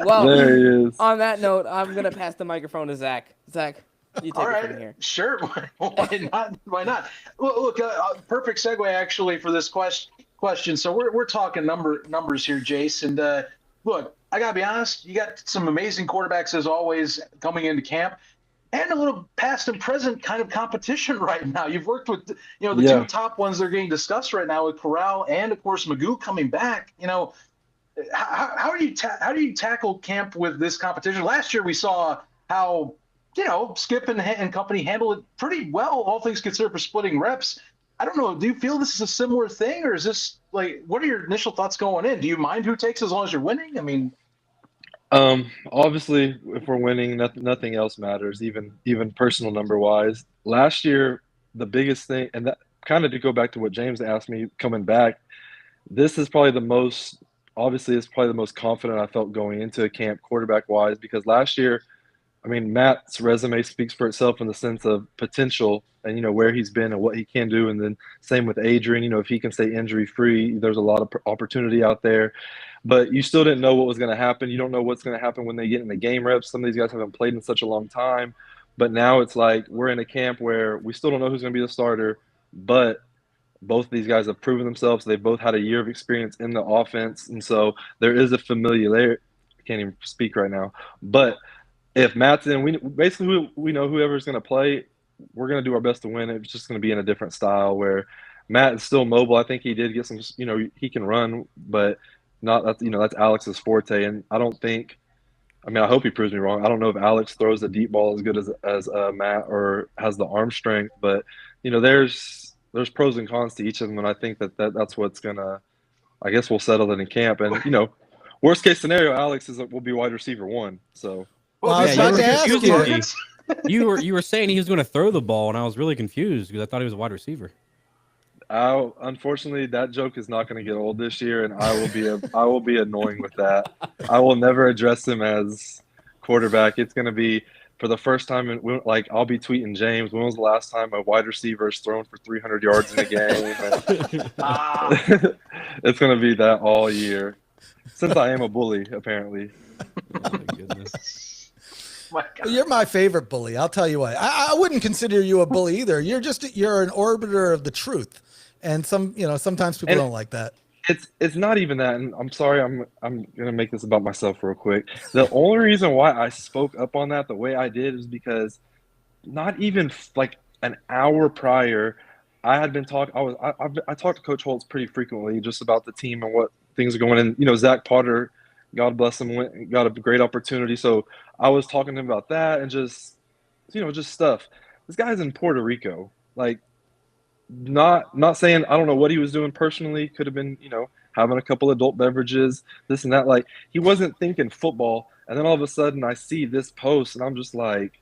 Speaker 6: Well,
Speaker 11: there he is.
Speaker 6: On that note, I'm going to pass the microphone to Zach. Zach, you take it from here.
Speaker 8: Sure. Why not? Why not? Well, look, perfect segue actually for this question. So we're talking numbers here, Jace. And look, I got to be honest, you got some amazing quarterbacks as always coming into camp. And a little past and present kind of competition right now. You've worked with, the two top ones that are getting discussed right now with Corral and, of course, Magoo coming back. How do you tackle camp with this competition? Last year we saw how Skip and company handled it pretty well, all things considered, for splitting reps. I don't know. Do you feel this is a similar thing, or is this like, what are your initial thoughts going in? Do you mind who takes as long as you're winning? I mean,
Speaker 11: obviously, if we're winning, nothing else matters, even personal number wise. Last year, the biggest thing, and that kind of to go back to what James asked me coming back, this is probably the most. Obviously, it's probably the most confident I felt going into a camp quarterback-wise, because last year, I mean, Matt's resume speaks for itself in the sense of potential and, where he's been and what he can do. And then same with Adrian, if he can stay injury-free, there's a lot of opportunity out there. But you still didn't know what was going to happen. You don't know what's going to happen when they get in the game reps. Some of these guys haven't played in such a long time. But now it's like we're in a camp where we still don't know who's going to be the starter, but both of these guys have proven themselves. They both had a year of experience in the offense. And so there is a familiarity. I can't even speak right now. But if Matt's in, we know whoever's going to play, we're going to do our best to win. It's just going to be in a different style where Matt is still mobile. I think he did get some, he can run, but not that, that's Alex's forte. And I don't think, I hope he proves me wrong. I don't know if Alex throws the deep ball as good as Matt or has the arm strength, but there's pros and cons to each of them, and I think that's what's gonna. I guess we'll settle it in camp, and Worst case scenario, Alex will be wide receiver 1. So.
Speaker 5: Well, I was about to ask you.
Speaker 9: You were saying he was going to throw the ball, and I was really confused because I thought he was a wide receiver.
Speaker 11: Unfortunately, that joke is not going to get old this year, and I will be annoying with that. I will never address him as quarterback. It's going to be for the first time, I'll be tweeting James. When was the last time a wide receiver is thrown for 300 yards in a game? It's going to be that all year, since I am a bully, apparently.
Speaker 9: Oh my goodness.
Speaker 5: You're my favorite bully. I'll tell you what. I wouldn't consider you a bully either. You're an orbiter of the truth, and sometimes people don't like that.
Speaker 11: It's not even that. And I'm sorry. I'm gonna make this about myself real quick. The only reason why I spoke up on that the way I did is because not even like an hour prior, I had been talking. I talked to Coach Holtz pretty frequently just about the team and what things are going. And Zach Potter, God bless him, got a great opportunity. So I was talking to him about that and just stuff. This guy's in Puerto Rico. Like, not saying I don't know what he was doing personally. Could have been, having a couple adult beverages, this and that. Like, he wasn't thinking football. And then all of a sudden I see this post and I'm just like,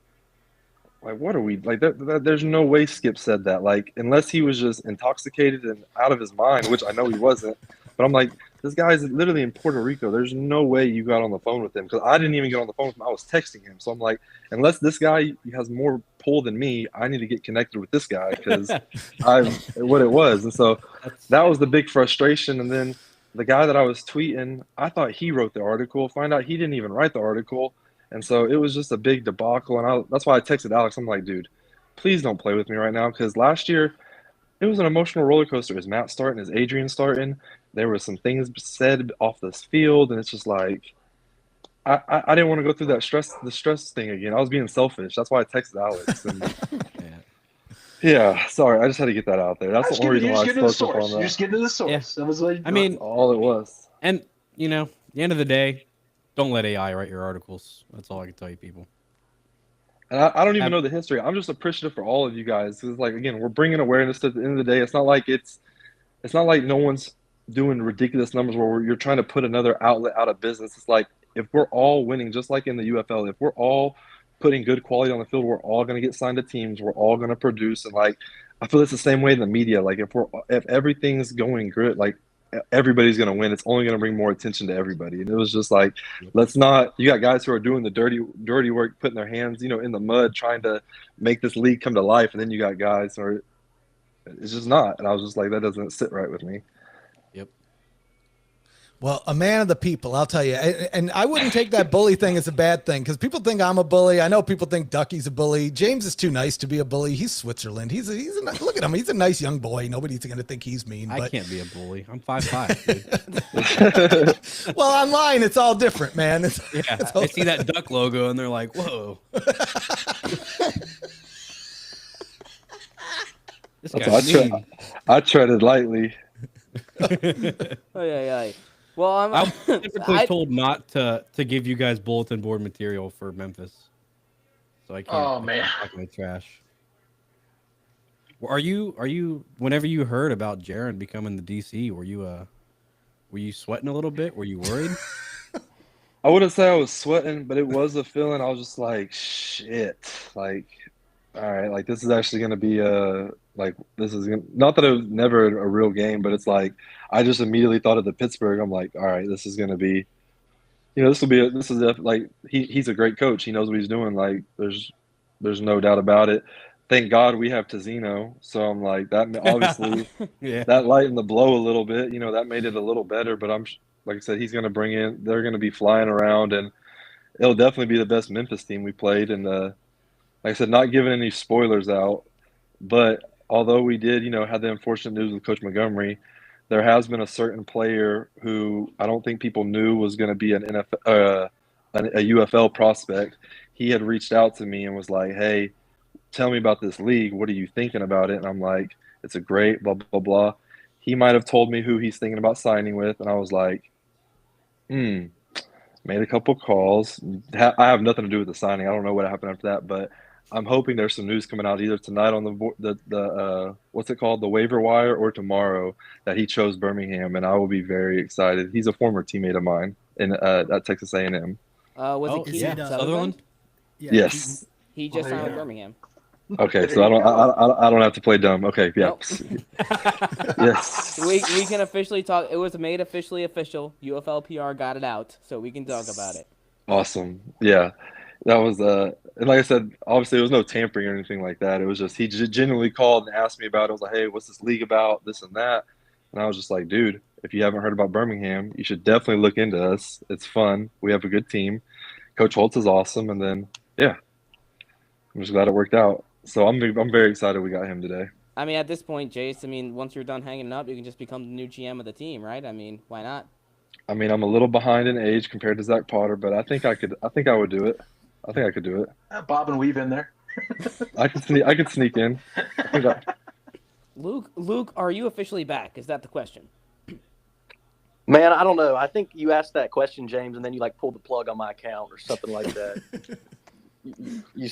Speaker 11: what are we like? There's no way Skip said that. Like, unless he was just intoxicated and out of his mind, which I know he wasn't. But I'm like, this guy's literally in Puerto Rico. There's no way you got on the phone with him, because I didn't even get on the phone with him. I was texting him. So I'm like, unless this guy has more pull than me, I need to get connected with this guy, because what it was. And so that was the big frustration. And then the guy that I was tweeting, I thought he wrote the article. Find out he didn't even write the article. And so it was just a big debacle. And that's why I texted Alex. I'm like, dude, please don't play with me right now, because last year it was an emotional roller coaster. Is Matt starting? Is Adrian starting? There were some things said off this field, and it's just like I didn't want to go through the stress thing again. I was being selfish. That's why I texted Alex. And yeah, sorry, I just had to get that out there. That's the only reason why I spoke up on that.
Speaker 8: You're just getting to the source.
Speaker 9: Yeah.
Speaker 8: That was what
Speaker 9: I mean,
Speaker 11: all it was.
Speaker 9: And at the end of the day, don't let AI write your articles. That's all I can tell you, people.
Speaker 11: And I don't even know the history. I'm just appreciative for all of you guys. It's like, again, we're bringing awareness to the end of the day. It's not like no one's doing ridiculous numbers where you're trying to put another outlet out of business. It's like, if we're all winning, just like in the UFL, if we're all putting good quality on the field, we're all going to get signed to teams. We're all going to produce. And like, I feel it's the same way in the media. Like, if everything's going good, like, everybody's going to win. It's only going to bring more attention to everybody. And it was just like, let's not, you got guys who are doing the dirty work, putting their hands, in the mud, trying to make this league come to life. And then you got guys who are, it's just not. And I was just like, that doesn't sit right with me.
Speaker 9: Yep.
Speaker 5: Well, a man of the people, I'll tell you. And I wouldn't take that bully thing as a bad thing, because people think I'm a bully. I know people think Ducky's a bully. James is too nice to be a bully. He's Switzerland. He's a look at him. He's a nice young boy. Nobody's going to think he's mean.
Speaker 9: I can't be a bully. I'm 5'5", dude.
Speaker 5: Well, online, it's all different, man.
Speaker 9: They see that duck logo and they're like, whoa. This guy's
Speaker 11: I treaded lightly.
Speaker 6: Well,
Speaker 9: I'm typically told not to give you guys bulletin board material for Memphis, so I can't.
Speaker 8: Oh man,
Speaker 9: talk my trash. Are you? Whenever you heard about Jaron becoming the DC, were you sweating a little bit? Were you worried?
Speaker 11: I wouldn't say I was sweating, but it was a feeling. I was just like, shit. Like, all right, like this is actually going to be not that it was never a real game, but it's like I just immediately thought of the Pittsburgh. I'm like, all right, this is going to be, he's a great coach. He knows what he's doing. Like, there's no doubt about it. Thank God we have Tizino. So I'm like, that obviously that lightened the blow a little bit. That made it a little better. But like I said, he's going to bring in. They're going to be flying around, and it'll definitely be the best Memphis team we played. And like I said, not giving any spoilers out, but although we did, had the unfortunate news with Coach Montgomery, there has been a certain player who I don't think people knew was going to be an NFL, a UFL prospect. He had reached out to me and was like, "Hey, tell me about this league. What are you thinking about it?" And I'm like, "It's a great blah blah blah." He might have told me who he's thinking about signing with, and I was like, Made a couple calls. I have nothing to do with the signing. I don't know what happened after that, but I'm hoping there's some news coming out either tonight on the what's it called, the waiver wire, or tomorrow that he chose Birmingham, and I will be very excited. He's a former teammate of mine. in at Texas A&M.
Speaker 6: Was it Keaton Sutherland?
Speaker 2: Yeah,
Speaker 11: Yes.
Speaker 6: He just signed with Birmingham.
Speaker 11: Okay, so I don't have to play dumb. Okay, yeah.
Speaker 6: Nope.
Speaker 11: Yes.
Speaker 6: We can officially talk. It was made officially official. UFL PR got it out, so we can talk about it.
Speaker 11: Awesome. Yeah. That was and like I said, obviously there was no tampering or anything like that. It was just he genuinely called and asked me about it. I was like, hey, what's this league about? This and that. And I was just like, dude, if you haven't heard about Birmingham, you should definitely look into us. It's fun. We have a good team. Coach Holtz is awesome. And then yeah, I'm just glad it worked out. So I'm very excited we got him today.
Speaker 6: I mean, at this point, Jace, I mean, once you're done hanging up, you can just become the new GM of the team, right? I mean, why not?
Speaker 11: I mean, I'm a little behind in age compared to Zach Potter, but I think I would do it. I think I could do it.
Speaker 8: Bob and weave in there.
Speaker 11: I could sneak in.
Speaker 6: Luke, are you officially back? Is that the question?
Speaker 10: Man, I don't know. I think you asked that question, James, and then you like pulled the plug on my account or something like that.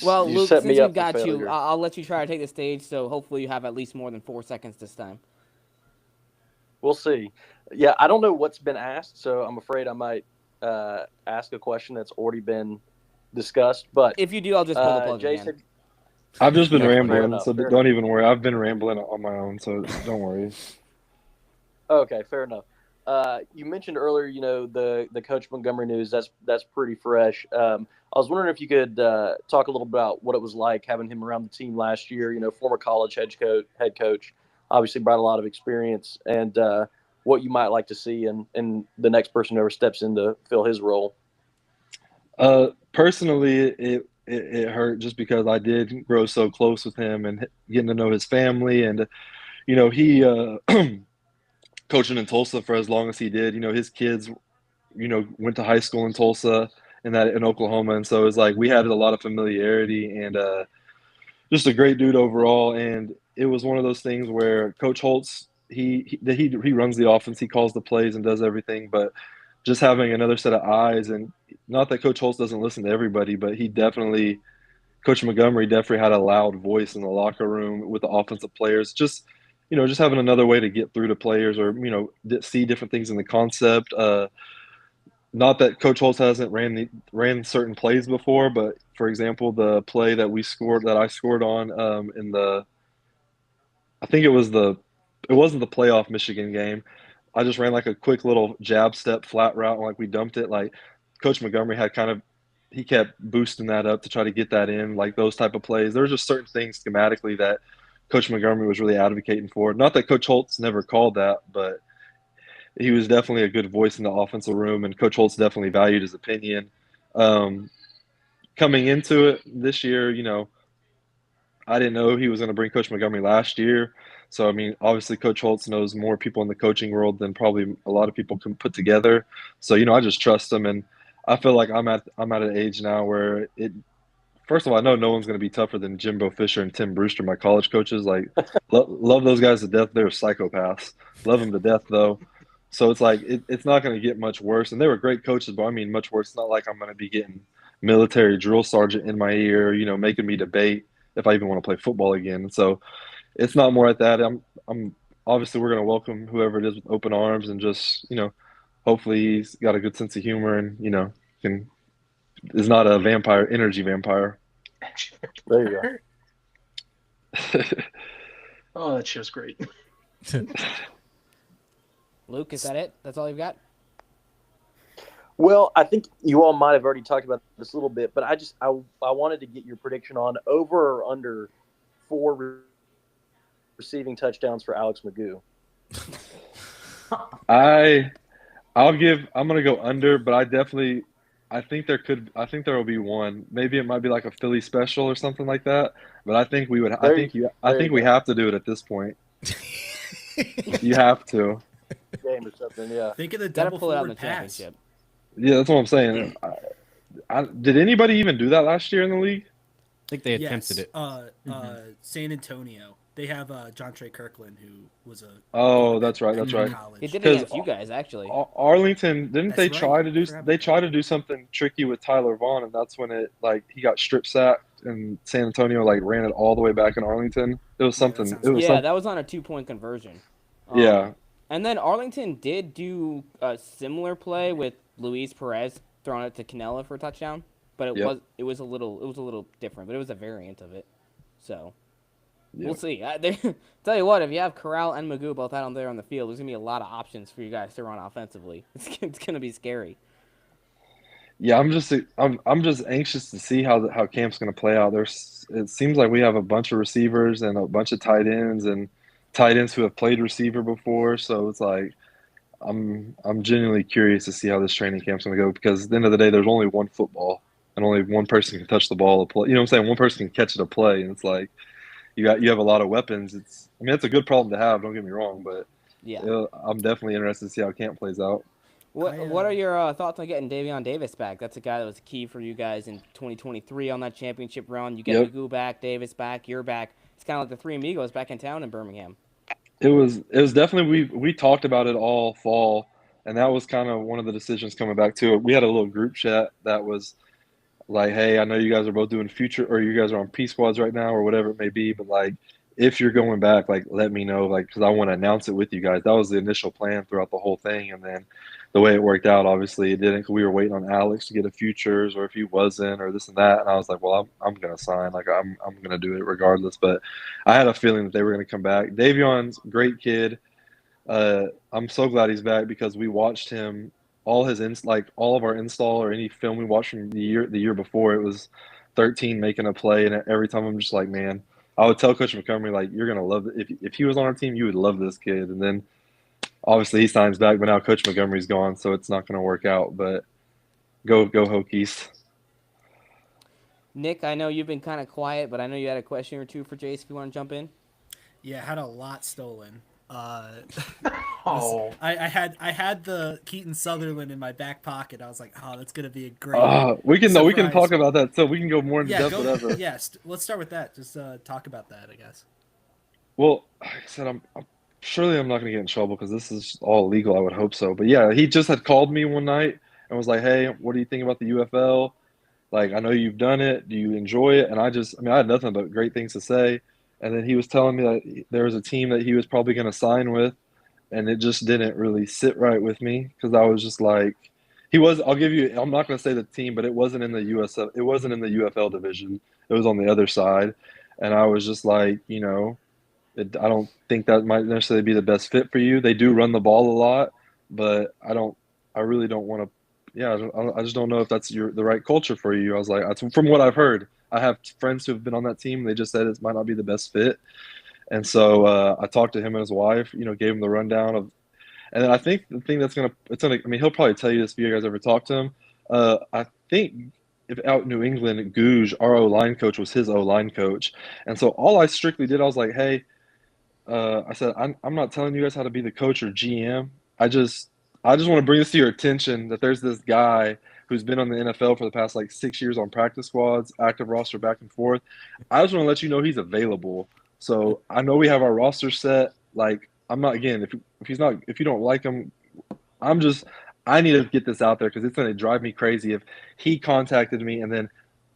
Speaker 6: Well,
Speaker 10: you
Speaker 6: Luke,
Speaker 10: set
Speaker 6: since
Speaker 10: me
Speaker 6: we've
Speaker 10: up
Speaker 6: got
Speaker 10: for
Speaker 6: you,
Speaker 10: failure.
Speaker 6: I'll let you try to take the stage, so hopefully you have at least more than 4 seconds this time.
Speaker 10: We'll see. Yeah, I don't know what's been asked, so I'm afraid I might ask a question that's already been discussed. But
Speaker 6: if you do, I'll just pull the plug
Speaker 10: Jason,
Speaker 6: again.
Speaker 11: I've just been rambling,
Speaker 10: enough,
Speaker 11: so don't even worry. I've been rambling on my own, so don't worry.
Speaker 10: Okay, fair enough. You mentioned earlier, the Coach Montgomery news. That's pretty fresh. I was wondering if you could talk a little about what it was like having him around the team last year. Former college head coach, obviously brought a lot of experience, and what you might like to see in the next person who ever steps in to fill his role.
Speaker 11: Personally, it hurt just because I did grow so close with him and getting to know his family, and he coaching in Tulsa for as long as he did. His kids, went to high school in Tulsa and that in Oklahoma, and so it's like we had a lot of familiarity and just a great dude overall. And it was one of those things where Coach Holtz, he runs the offense, he calls the plays and does everything, but just having another set of eyes, and not that Coach Holtz doesn't listen to everybody, but Coach Montgomery definitely had a loud voice in the locker room with the offensive players. Just having another way to get through to players, or see different things in the concept. Not that Coach Holtz hasn't ran certain plays before, but for example, the play that I scored on it wasn't the playoff Michigan game. I just ran like a quick little jab step flat route, and like we dumped it. Like Coach Montgomery had he kept boosting that up to try to get that in, like those type of plays. There were just certain things schematically that Coach Montgomery was really advocating for. Not that Coach Holtz never called that, but he was definitely a good voice in the offensive room, and Coach Holtz definitely valued his opinion. Coming into it this year, I didn't know he was going to bring Coach Montgomery last year. So, I mean, obviously Coach Holtz knows more people in the coaching world than probably a lot of people can put together. So, I just trust him, and I feel like I'm at an age now where first of all, I know no one's going to be tougher than Jimbo Fisher and Tim Brewster, my college coaches. Like, love those guys to death. They're psychopaths. Love them to death, though. So it's like it's not going to get much worse. And they were great coaches, but I mean much worse. It's not like I'm going to be getting military drill sergeant in my ear, making me debate if I even want to play football again. So it's not more like that. I'm obviously we're going to welcome whoever it is with open arms, and just hopefully he's got a good sense of humor and is not a energy vampire.
Speaker 10: There you
Speaker 8: go. Oh, that show's great.
Speaker 6: Luke, is that it? That's all you've got?
Speaker 10: Well, I think you all might have already talked about this a little bit, but I wanted to get your prediction on over or under 4 receiving touchdowns for Alex Magoo.
Speaker 11: I'm going to go under, but I think there will be one. Maybe it might be like a Philly special or something like that, but I think we have to do it at this point. You have to.
Speaker 10: Game or something, yeah.
Speaker 2: Think of the double
Speaker 6: pull it out in
Speaker 2: forward
Speaker 6: the
Speaker 2: pass.
Speaker 6: championship.
Speaker 11: Yeah, that's what I'm saying. Did anybody even do that last year in the league?
Speaker 9: I think they attempted it.
Speaker 2: San Antonio. They have John Trey Kirkland, who was a.
Speaker 11: Oh, that's right.
Speaker 6: He did it against you guys, actually.
Speaker 11: Arlington try to do something tricky with Tyler Vaughn, and that's when he got strip sacked, and San Antonio ran it all the way back in Arlington. It was something.
Speaker 6: That was on a 2-point conversion.
Speaker 11: Yeah.
Speaker 6: And then Arlington did do a similar play with Luis Perez throwing it to Canella for a touchdown, but it was a little different, but it was a variant of it. So we'll see. Tell you what, if you have Corral and Magoo both out there on the field, there's gonna be a lot of options for you guys to run offensively. It's gonna be scary.
Speaker 11: Yeah, I'm just anxious to see how camp's going to play out. It seems like we have a bunch of receivers and a bunch of tight ends who have played receiver before. So it's like I'm genuinely curious to see how this training camp's going to go, because at the end of the day, there's only one football and only one person can touch the ball to play. You know what I'm saying? One person can catch it to play, and it's like you have a lot of weapons. It's a good problem to have. Don't get me wrong, but I'm definitely interested to see how camp plays out.
Speaker 6: What are your thoughts on getting Davion Davis back? That's a guy that was key for you guys in 2023 on that championship run. You get Magoo back, Davis back, you're back. It's kind of like the three amigos back in town in Birmingham.
Speaker 11: It was definitely, we talked about it all fall, and that was kind of one of the decisions coming back to it. We had a little group chat that was like, hey, I know you guys are both doing future, or you guys are on P squads right now, or whatever it may be, but like, if you're going back, like, let me know, like, because I want to announce it with you guys. That was the initial plan throughout the whole thing, and then the way it worked out, obviously, it didn't. We were waiting on Alex to get a futures, or if he wasn't, or this and that. And I was like, well, I'm going to sign. Like, I'm going to do it regardless. But I had a feeling that they were going to come back. Davion's a great kid. I'm so glad he's back, because we watched him, all of our install or any film we watched from the year before, it was 13 making a play. And every time I'm just like, man, I would tell Coach Montgomery, like, you're going to love it. If he was on our team, you would love this kid. And then obviously he signs back, but now Coach Montgomery's gone, so it's not going to work out. But go Hokies.
Speaker 6: Nick, I know you've been kind of quiet, but I know you had a question or two for Jace if you want to jump in.
Speaker 2: Yeah, I had a lot stolen. I had the Keaton Sutherland in my back pocket. I was like, oh, that's gonna be a great.
Speaker 11: We can talk about that, so we can go more into depth. Whatever.
Speaker 2: Yes, let's start with that. Just talk about that, I guess.
Speaker 11: Well, like I said, I'm surely I'm not gonna get in trouble, because this is all legal. I would hope so. But yeah, he just had called me one night and was like, hey, what do you think about the UFL? Like, I know you've done it. Do you enjoy it? And I had nothing but great things to say. And then he was telling me that there was a team that he was probably going to sign with, and it just didn't really sit right with me, because I was just like, I'm not going to say the team, but it wasn't in the USF, it wasn't in the UFL division. It was on the other side. And I was just like, I don't think that might necessarily be the best fit for you. They do run the ball a lot, but I really don't want to. Yeah, I just don't know if that's the right culture for you. I was like, from what I've heard, I have friends who have been on that team. They just said it might not be the best fit. And so I talked to him and his wife, gave him the rundown of, and then I think the thing he'll probably tell you this if you guys ever talk to him. I think if out in New England, Gouge, our O-line coach, was his O-line coach. And so all I strictly did, I was like, hey, I said, I'm not telling you guys how to be the coach or GM. I just want to bring this to your attention that there's this guy who's been on the NFL for the past 6 years on practice squads, active roster back and forth. I just want to let you know he's available. So I know we have our roster set. I'm not, again, if you don't like him, I need to get this out there, because it's going to drive me crazy if he contacted me and then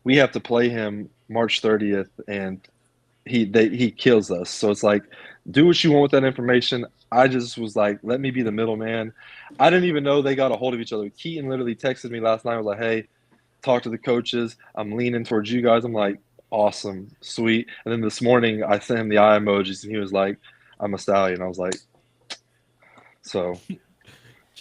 Speaker 11: we have to play him March 30th and he kills us. So it's like, do what you want with that information. I just was like, let me be the middleman. I didn't even know they got a hold of each other. Keaton literally texted me last night. Was like, hey, talk to the coaches. I'm leaning towards you guys. I'm like, awesome, sweet. And then this morning I sent him the eye emojis, and he was like, I'm a Stallion. I was like, so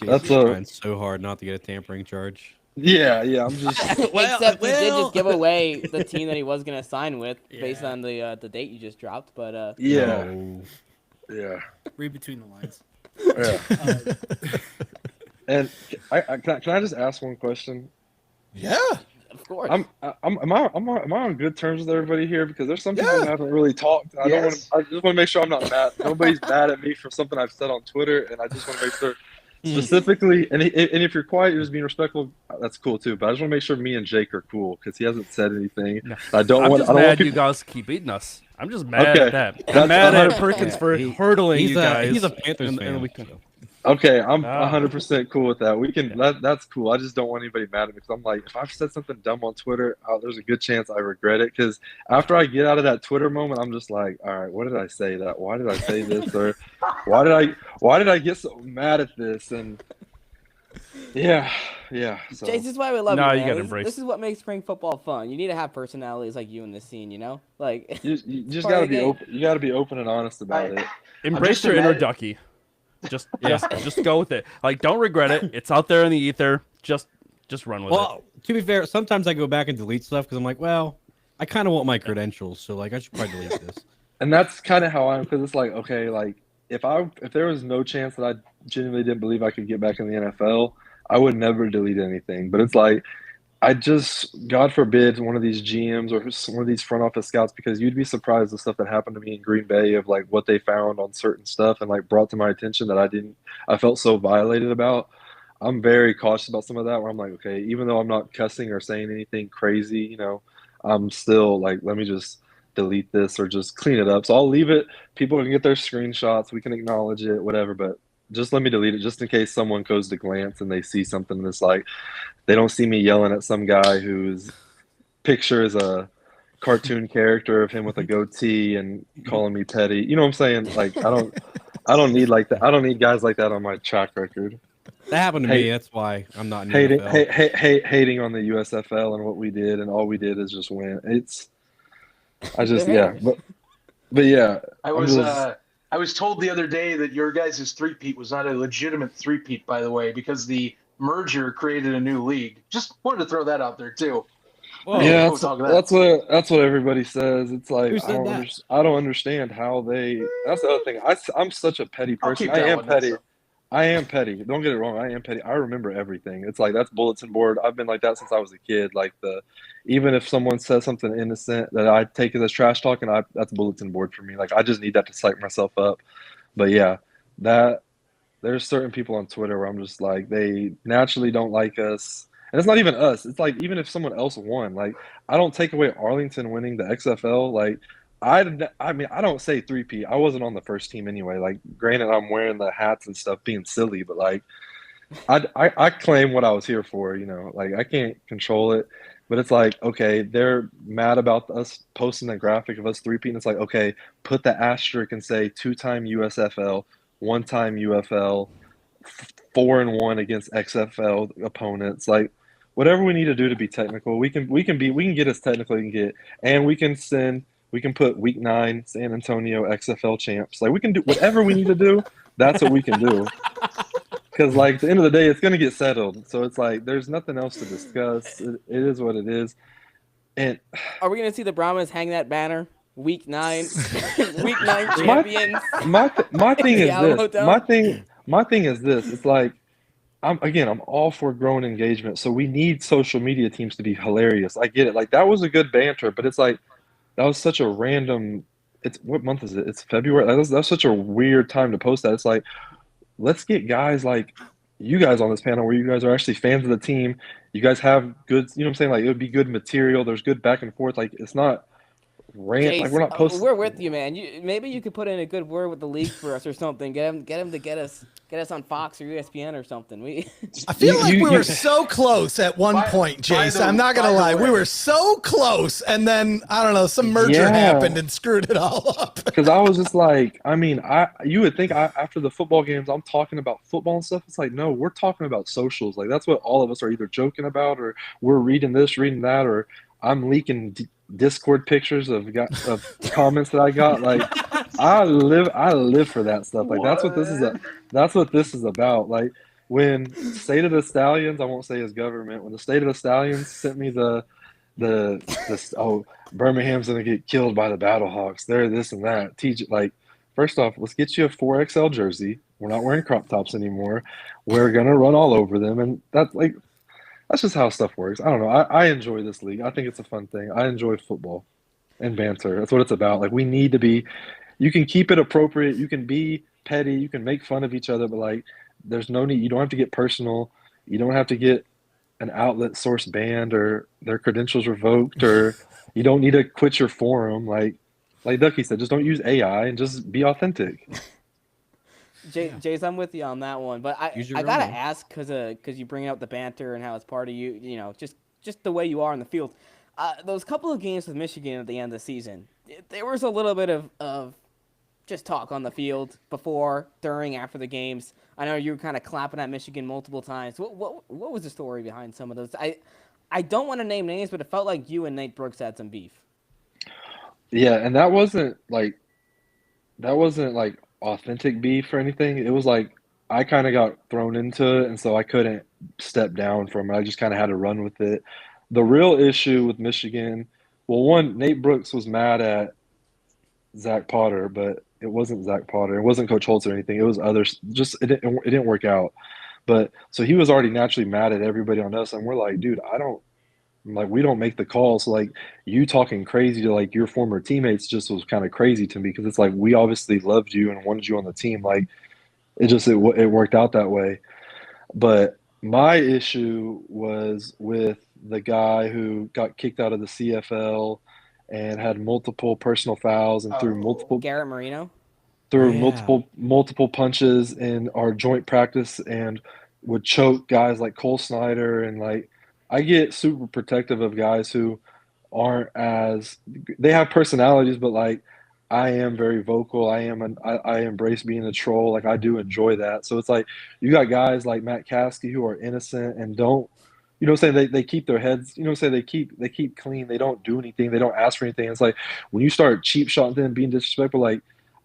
Speaker 9: that's trying so hard not to get a tampering charge.
Speaker 11: Yeah, I'm just.
Speaker 6: Except he did just give away the team that he was going to sign with based on the date you just dropped. But
Speaker 11: yeah.
Speaker 2: Read between the lines.
Speaker 11: Yeah. And can I just ask one question?
Speaker 5: Yeah,
Speaker 6: of course.
Speaker 11: Am I on good terms with everybody here? Because there's some people who haven't really talked. I just want to make sure I'm not mad. Nobody's mad at me for something I've said on Twitter, and I just want to make sure. Specifically, and if you're quiet, you're just being respectful, that's cool too. But I just want to make sure me and Jake are cool, because he hasn't said anything. No.
Speaker 7: I'm just mad you guys keep beating us. I'm just mad at that. I'm mad at Perkins for hurdling you guys.
Speaker 9: He's a Panthers fan.
Speaker 11: Okay, I'm 100% cool with that. We can. That's cool. I just don't want anybody mad at me, because I'm like, if I've said something dumb on Twitter, there's a good chance I regret it. Because after I get out of that Twitter moment, I'm just like, all right, what did I say? Why did I say this? Or why why did I get so mad at this? And yeah. So
Speaker 6: Jace, this is why we love
Speaker 7: No,
Speaker 6: you,
Speaker 7: you
Speaker 6: man.
Speaker 7: gotta embrace
Speaker 6: This is what makes spring football fun. You need to have personalities like you in the scene, you know? Like
Speaker 11: you just
Speaker 6: part
Speaker 11: got
Speaker 6: of
Speaker 11: to
Speaker 6: the
Speaker 11: be
Speaker 6: game.
Speaker 11: open. You got to be open and honest about it.
Speaker 7: Embrace your inner ducky. Just go with it. Like, don't regret it. It's out there in the ether. Just run with it.
Speaker 9: Well, to be fair, sometimes I go back and delete stuff because I'm like, well, I kind of want my credentials, so like I should probably delete this.
Speaker 11: And that's kind of how I'm, because it's like, okay, like if there was no chance that I genuinely didn't believe I could get back in the NFL, I would never delete anything. But it's like, I just, God forbid, one of these GMs or one of these front office scouts, because you'd be surprised the stuff that happened to me in Green Bay of like what they found on certain stuff and like brought to my attention that I felt so violated about. I'm very cautious about some of that where I'm like, okay, even though I'm not cussing or saying anything crazy, you know, I'm still like, let me just delete this or just clean it up. So I'll leave it. People can get their screenshots. We can acknowledge it, whatever, but just let me delete it just in case someone goes to glance and they see something that's like, they don't see me yelling at some guy whose picture is a cartoon character of him with a goatee and calling me petty. You know what I'm saying? Like, I don't need like that. I don't need guys like that on my track record.
Speaker 9: That happened to me. That's why I'm not in the NFL.
Speaker 10: Hating on the USFL and what we did, and all we did is just win. But yeah.
Speaker 8: I was told the other day that your guys' three-peat was not a legitimate three-peat, by the way, because the merger created a new league. Just wanted to throw that out there too.
Speaker 11: Well, yeah, that's what everybody says. It's like I don't understand how they. That's the other thing. I'm such a petty person. I am petty. I am petty. Don't get it wrong. I am petty. I remember everything. It's like that's bulletin board. I've been like that since I was a kid. Like even if someone says something innocent that I take it as trash talk, and that's bulletin board for me. Like I just need that to psych myself up. But yeah, there's certain people on Twitter where I'm just like they naturally don't like us. And it's not even us. It's like even if someone else won, like I don't take away Arlington winning the XFL. Like I mean, I don't say 3P. I wasn't on the first team anyway. Like granted, I'm wearing the hats and stuff, being silly, but like I claim what I was here for. You know, like I can't control it. But it's like, okay, they're mad about us posting a graphic of us 3P, and it's like, okay, put the asterisk and say 2-time USFL, 1-time UFL, 4-1 against XFL opponents. Like whatever we need to do to be technical, we can get as technical as we can get, and we can put week 9 San Antonio XFL champs. Like we can do whatever we need to do. That's what we can do. Because like at the end of the day, it's gonna get settled. So it's like there's nothing else to discuss. It is what it is. And
Speaker 6: are we gonna see the Brahmas hang that banner? Week 9, week 9 champions.
Speaker 11: My thing is this. My thing is this. It's like I'm all for growing engagement. So we need social media teams to be hilarious. I get it. Like that was a good banter, but it's like that was such a random. What month is it? It's February. That's such a weird time to post that. It's like let's get guys like you guys on this panel where you guys are actually fans of the team. You guys have good. You know what I'm saying? Like it would be good material. There's good back and forth. Like it's not.
Speaker 6: Jace,
Speaker 11: like we're not posting.
Speaker 6: We're with you, man. Maybe you could put in a good word with the league for us or something. Get him to get us on Fox or ESPN or something.
Speaker 5: I feel like we were so close at one point, Jace. I'm not gonna lie, we were so close, and then I don't know, some merger happened and screwed it all up.
Speaker 11: Because I was just like, I mean, you would think after the football games, I'm talking about football and stuff. It's like, no, we're talking about socials. Like that's what all of us are either joking about, or we're reading this, reading that, or I'm leaking Discord pictures of comments that I got. Like I live for that stuff. Like that's what this is about. Like when State of the Stallions, I won't say his government, when the State of the Stallions sent me the Birmingham's gonna get killed by the Battlehawks. They're this and that. Like first off, let's get you a 4XL jersey. We're not wearing crop tops anymore. We're gonna run all over them, and that's just how stuff works. I don't know. I enjoy this league. I think it's a fun thing. I enjoy football and banter. That's what it's about. Like we need to be. You can keep it appropriate. You can be petty. You can make fun of each other, but like, there's no need. You don't have to get personal. You don't have to get an outlet source banned or their credentials revoked, or you don't need to quit your forum. Like Ducky said, just don't use AI and just be authentic.
Speaker 6: Jace, I'm with you on that one, but I gotta ask because you bring up the banter and how it's part of you know, just the way you are in the field. Those couple of games with Michigan at the end of the season, there was a little bit of just talk on the field before, during, after the games? I know you were kind of clapping at Michigan multiple times. What was the story behind some of those? I don't want to name names, but it felt like you and Nate Brooks had some beef.
Speaker 11: Yeah, and that wasn't like authentic beef or anything. It was like I kind of got thrown into it, and so I couldn't step down from it. I just kind of had to run with it. The real issue with Michigan, well, one, Nate Brooks was mad at Zach Potter, but it wasn't Zach Potter. It wasn't Coach Holtz or anything. It was others. Just it didn't work out. But so he was already naturally mad at everybody on us, and we're like, dude, we don't make the calls. So like you talking crazy to like your former teammates just was kind of crazy to me because it's like we obviously loved you and wanted you on the team. Like it worked out that way. But my issue was with the guy who got kicked out of the CFL and had multiple personal fouls and
Speaker 6: Garrett Marino
Speaker 11: threw multiple punches in our joint practice and would choke guys like Cole Snyder. And like I get super protective of guys who aren't they have personalities, but like I am very vocal. I embrace being a troll. Like I do enjoy that. So it's like you got guys like Matt Caskey who are innocent and don't, you know what I'm saying, they keep their heads, you know what I'm saying, they keep clean, they don't do anything, they don't ask for anything. It's like when you start cheap shotting them, being disrespectful, like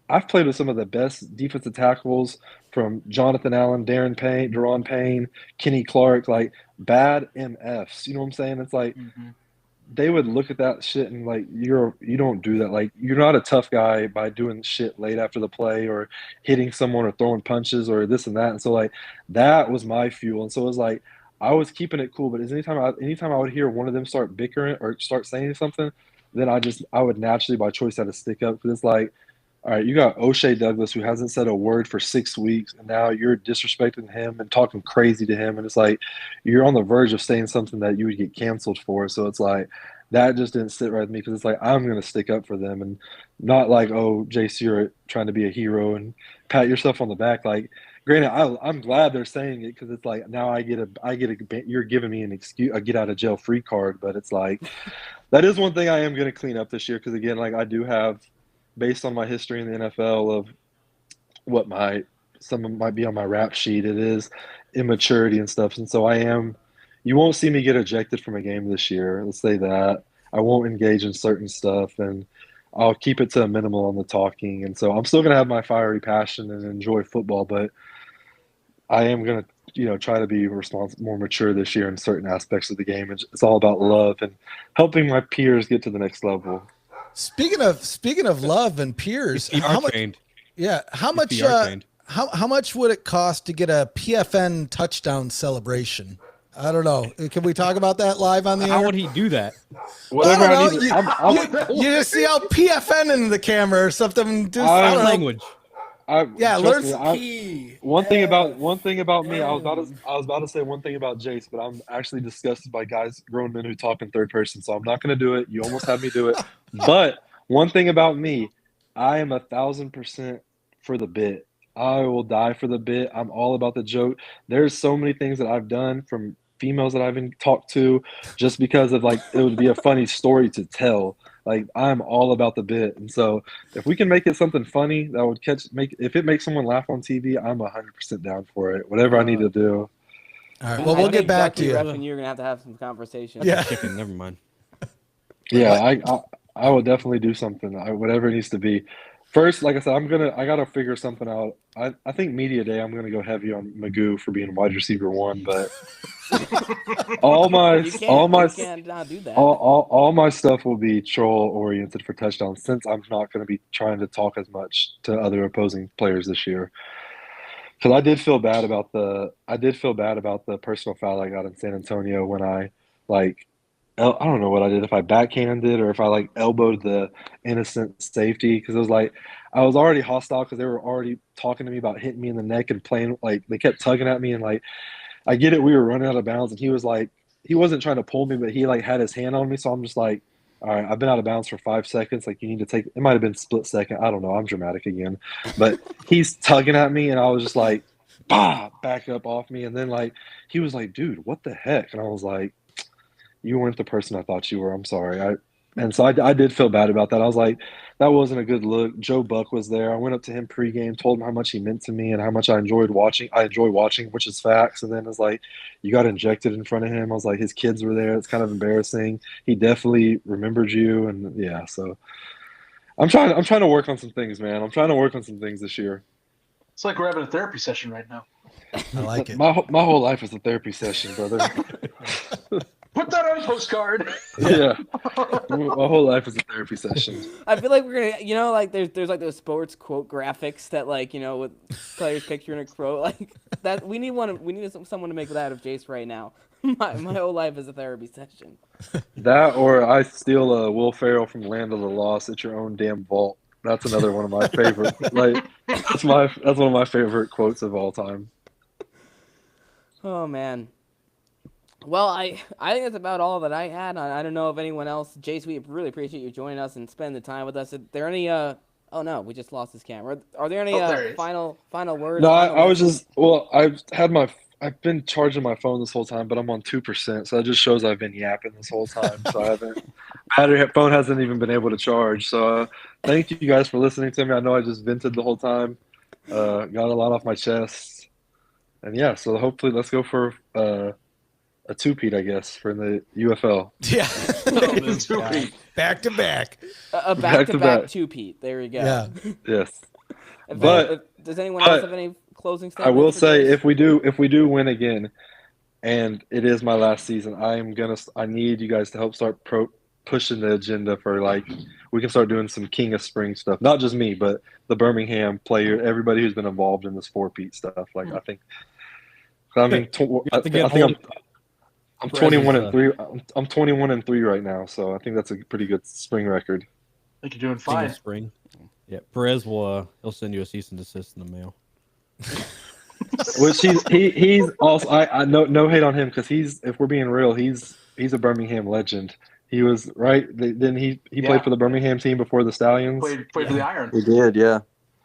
Speaker 11: I've played with some of the best defensive tackles from Jonathan Allen, Daron Payne, Kenny Clark, like bad MFs. You know what I'm saying? It's like they would look at that shit and like you don't do that. Like you're not a tough guy by doing shit late after the play or hitting someone or throwing punches or this and that. And so like that was my fuel. And so it was like I was keeping it cool, but anytime I would hear one of them start bickering or start saying something, then I would naturally by choice have to stick up because it's like, all right, you got O'Shea Douglas who hasn't said a word for 6 weeks, and now you're disrespecting him and talking crazy to him, and it's like you're on the verge of saying something that you would get canceled for. So it's like that just didn't sit right with me because it's like I'm going to stick up for them and not like, oh, Jace, you're trying to be a hero and pat yourself on the back. Like, granted, I'm glad they're saying it because it's like now you're giving me an excuse, a get out of jail free card, but it's like that is one thing I am going to clean up this year because again, like I do have, based on my history in the NFL of what some might be on my rap sheet, it is immaturity and stuff. And so you won't see me get ejected from a game this year. Let's say that. I won't engage in certain stuff and I'll keep it to a minimal on the talking. And so I'm still going to have my fiery passion and enjoy football, but I am going to, try to be more mature this year in certain aspects of the game. It's all about love and helping my peers get to the next level.
Speaker 5: Speaking of love and peers, how much would it cost to get a PFN touchdown celebration? I don't know. Can we talk about that live on the air?
Speaker 9: How would he do that?
Speaker 5: Whatever I don't know. You just see how PFN in the camera or something. Just I don't
Speaker 9: language.
Speaker 5: Learn some key.
Speaker 11: One thing about me, I was about to say one thing about Jace, but I'm actually disgusted by grown men who talk in third person, so I'm not going to do it. You almost had me do it. But one thing about me, I am 1,000% for the bit. I will die for the bit. I'm all about the joke. There's so many things that I've done from females that I've been talked to just because of like it would be a funny story to tell. Like I'm all about the bit. And so if we can make it something funny that would if it makes someone laugh on TV, I'm 100% down for it. Whatever I need to do.
Speaker 5: All right. Well, we'll get back to you.
Speaker 6: You're going to have some conversation.
Speaker 5: Yeah.
Speaker 9: Chicken, never mind.
Speaker 11: Yeah, I will definitely do something. Whatever it needs to be. First, like I said, I gotta figure something out. I think media day I'm gonna go heavy on Magoo for being wide receiver 1, but all my stuff will be troll oriented for touchdowns since I'm not gonna be trying to talk as much to other opposing players this year. Because I did feel bad about the personal foul I got in San Antonio when I don't know what I did, if I backhanded or if I elbowed the innocent safety, because it was like I was already hostile because they were already talking to me about hitting me in the neck and playing, they kept tugging at me, and I get it, we were running out of bounds and he was he wasn't trying to pull me, but he had his hand on me, so I'm just like, all right, I've been out of bounds for 5 seconds, you need to take it might have been split second, I don't know, I'm dramatic again, but he's tugging at me and I was just like, bah, back up off me, and then he was like, dude, what the heck? And I was like, you weren't the person I thought you were. I'm sorry. And so I did feel bad about that. I was like, that wasn't a good look. Joe Buck was there. I went up to him pregame, told him how much he meant to me and how much I enjoy watching, which is facts. And then it's like, you got injected in front of him. I was like, his kids were there. It's kind of embarrassing. He definitely remembered you. And yeah, so I'm trying to work on some things, man. I'm trying to work on some things this year.
Speaker 8: It's like we're having a therapy session right now.
Speaker 5: I like it.
Speaker 11: My whole life is a therapy session, brother.
Speaker 8: Put that on a postcard.
Speaker 11: Yeah. My whole life is a therapy session.
Speaker 6: I feel like we're gonna, like there's like those sports quote graphics that with players' picture and a quote like that. We need someone to make that of Jace right now. My whole life is a therapy session.
Speaker 11: That, or I steal Will Ferrell from Land of the Lost at your own damn vault. That's another one of my favorite. That's one of my favorite quotes of all time.
Speaker 6: Oh man. Well, I think that's about all that I had. I don't know if anyone else. Jace, we really appreciate you joining us and spending the time with us. Are there any? Oh no, we just lost his camera. Are there any final words?
Speaker 11: No, I was just. Well, I've been charging my phone this whole time, but I'm on 2%, so that just shows I've been yapping this whole time. So I haven't. Phone hasn't even been able to charge. So thank you guys for listening to me. I know I just vented the whole time. Got a lot off my chest, and yeah. So hopefully, let's go for a two-peat, I guess, for the UFL.
Speaker 5: Yeah.
Speaker 8: Two-peat.
Speaker 5: Back to back.
Speaker 6: A back-to-back two-peat. There you go.
Speaker 5: Yeah.
Speaker 11: Yes.
Speaker 6: Does anyone else have any closing statements?
Speaker 11: I will say, if we do win again, and it is my last season, I need you guys to help start pushing the agenda for we can start doing some King of Spring stuff. Not just me, but the Birmingham player, everybody who's been involved in this four-peat stuff. I'm 21-3. I'm 21-3 right now, so I think that's a pretty good spring record.
Speaker 8: I think you're doing fine.
Speaker 9: Spring. Yeah, Perez will he'll send you a cease and desist in the mail.
Speaker 11: Which he's also I no hate on him because if we're being real, he's a Birmingham legend. He was right. Then he played for the Birmingham team before the Stallions.
Speaker 8: Played for the Irons.
Speaker 10: He did, yeah.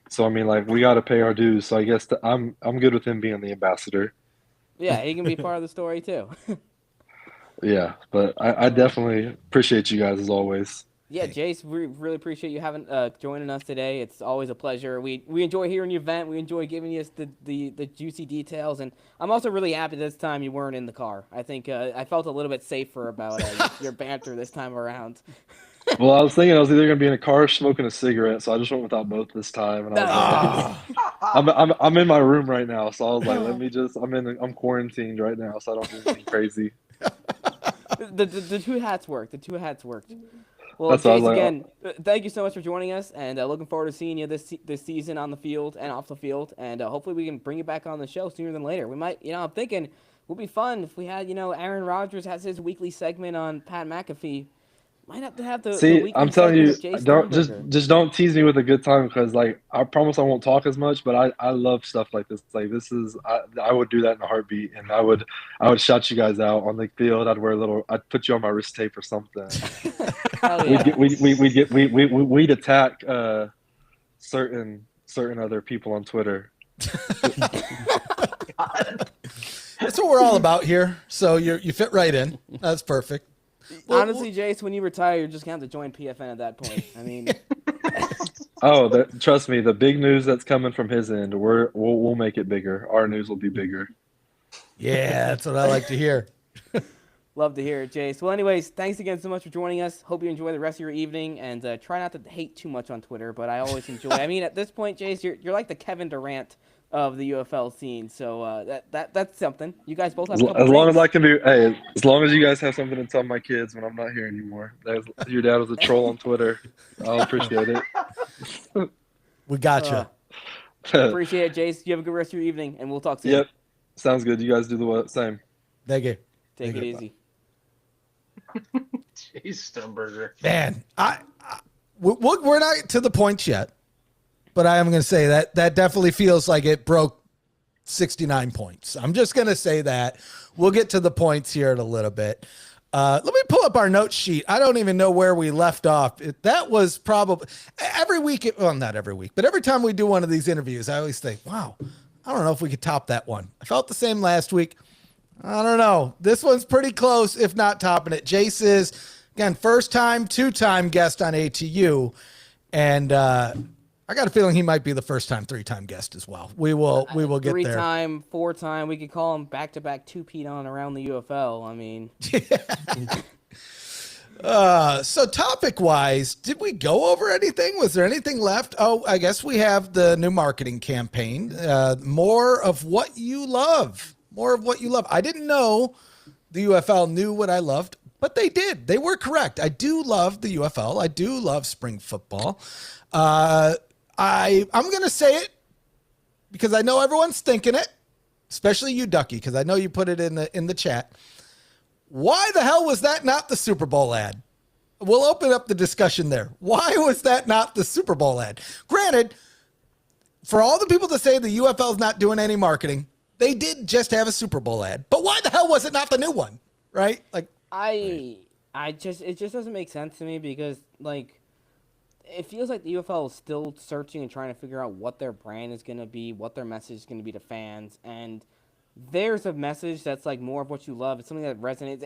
Speaker 11: So I mean, we got to pay our dues. So I guess I'm good with him being the ambassador.
Speaker 6: Yeah, he can be part of the story too.
Speaker 11: Yeah, but I definitely appreciate you guys as always.
Speaker 6: Yeah, Jace, we really appreciate you joining us today. It's always a pleasure. We enjoy hearing your vent. We enjoy giving you the juicy details, and I'm also really happy this time you weren't in the car. I think I felt a little bit safer about your banter this time around.
Speaker 11: Well, I was thinking I was either going to be in a car or smoking a cigarette, so I just went without both this time. And I'm in my room right now, so I was like, I'm quarantined right now, so I don't do anything crazy.
Speaker 6: The two hats worked. Well,
Speaker 11: That's
Speaker 6: Jace, again, thank you so much for joining us, and looking forward to seeing you this season on the field and off the field, and hopefully we can bring you back on the show sooner than later. We might, I'm thinking it would be fun if we had, Aaron Rodgers has his weekly segment on Pat McAfee. Might have to have the weekly
Speaker 11: I'm telling you,
Speaker 6: don't
Speaker 11: just don't tease me with a good time because I promise I won't talk as much, but I love stuff like this. This is I would do that in a heartbeat, and I would shout you guys out on the field. I'd put you on my wrist tape or something.
Speaker 6: Yeah.
Speaker 11: We'd attack certain other people on Twitter.
Speaker 5: That's what we're all about here. So you fit right in. That's perfect.
Speaker 6: Honestly, Jace, when you retire, you're just going to have to join PFN at that point. I mean...
Speaker 11: Trust me, the big news that's coming from his end, we'll make it bigger. Our news will be bigger.
Speaker 5: Yeah, that's what I like to hear.
Speaker 6: Love to hear it, Jace. Well, anyways, thanks again so much for joining us. Hope you enjoy the rest of your evening, and try not to hate too much on Twitter, but I always enjoy it. I mean, at this point, Jace, you're like the Kevin Durant of the UFL scene, so that's something. You guys both have
Speaker 11: as long as I can be. Hey, as long as you guys have something to tell my kids when I'm not here anymore. Your dad was a troll on Twitter. I'll appreciate it.
Speaker 5: We got you.
Speaker 6: Appreciate it, Jace. You have a good rest of your evening, and we'll talk soon.
Speaker 11: Yep, sounds good. You guys do the same.
Speaker 5: Thank you.
Speaker 6: Take it easy.
Speaker 8: Jace Sternberger.
Speaker 5: Man, we're not to the points yet. But I am going to say that definitely feels like it broke 69 points. I'm just going to say that. We'll get to the points here in a little bit. Let me pull up our note sheet. I don't even know where we left off. That was probably every week. Well, not every week, but every time we do one of these interviews, I always think, wow, I don't know if we could top that one. I felt the same last week. I don't know. This one's pretty close, if not topping it. Jace is Again, first time, two-time guest on ATU. And I got a feeling he might be the first time, three-time guest as well. We will get there.
Speaker 6: Three-time, four-time. We could call him back-to-back two-peat on around the UFL. I mean.
Speaker 5: So topic-wise, did we go over anything? Was there anything left? Oh, I guess we have the new marketing campaign. More of what you love. More of what you love. I didn't know the UFL knew what I loved, but they did. They were correct. I do love the UFL. I do love spring football. I'm going to say it because I know everyone's thinking it, especially you, Ducky, because I know you put it in the chat. Why the hell was that not the Super Bowl ad? We'll open up the discussion there. Why was that not the Super Bowl ad? Granted, for all the people that say the UFL is not doing any marketing, they did just have a Super Bowl ad. But why the hell was it not the new one? Right? Like
Speaker 6: it just doesn't make sense to me because like it feels like the UFL is still searching and trying to figure out what their brand is going to be, what their message is going to be to fans, and there's a message that's like more of what you love. It's something that resonates.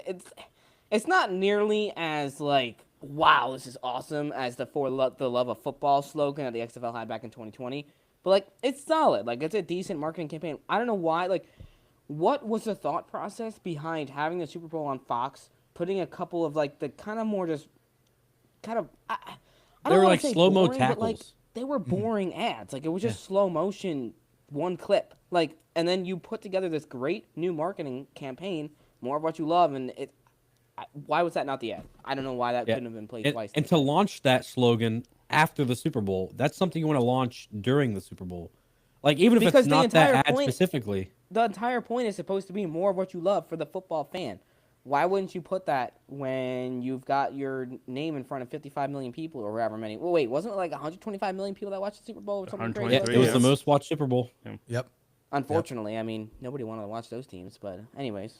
Speaker 6: It's not nearly as like, wow, this is awesome as the For the Love of Football slogan that the XFL had back in 2020. But like, it's solid. Like, it's a decent marketing campaign. I don't know why. Like, what was the thought process behind having the Super Bowl on Fox, putting a couple of like the kind of more just kind of I
Speaker 9: They
Speaker 6: don't
Speaker 9: were
Speaker 6: wanna
Speaker 9: like
Speaker 6: say
Speaker 9: slow-mo
Speaker 6: boring, but, like,
Speaker 9: tackles.
Speaker 6: they were boring ads. Like, it was just slow motion, one clip. Like, and then you put together this great new marketing campaign, more of what you love, and why was that not the ad? I don't know why that couldn't have been played twice.
Speaker 9: And to launch that slogan after the Super Bowl, that's something you want to launch during the Super Bowl. Like, even if
Speaker 6: Because
Speaker 9: it's
Speaker 6: the
Speaker 9: not that
Speaker 6: entire
Speaker 9: ad
Speaker 6: point-
Speaker 9: specifically.
Speaker 6: The entire point is supposed to be more of what you love for the football fan. Why wouldn't you put that when you've got your name in front of 55 million people or however many? Well, wait, wasn't it like 125 million people that watched the Super Bowl or something crazy?
Speaker 9: Yeah, it was the most watched Super Bowl.
Speaker 5: Yep.
Speaker 6: Unfortunately, I mean, nobody wanted to watch those teams, but anyways.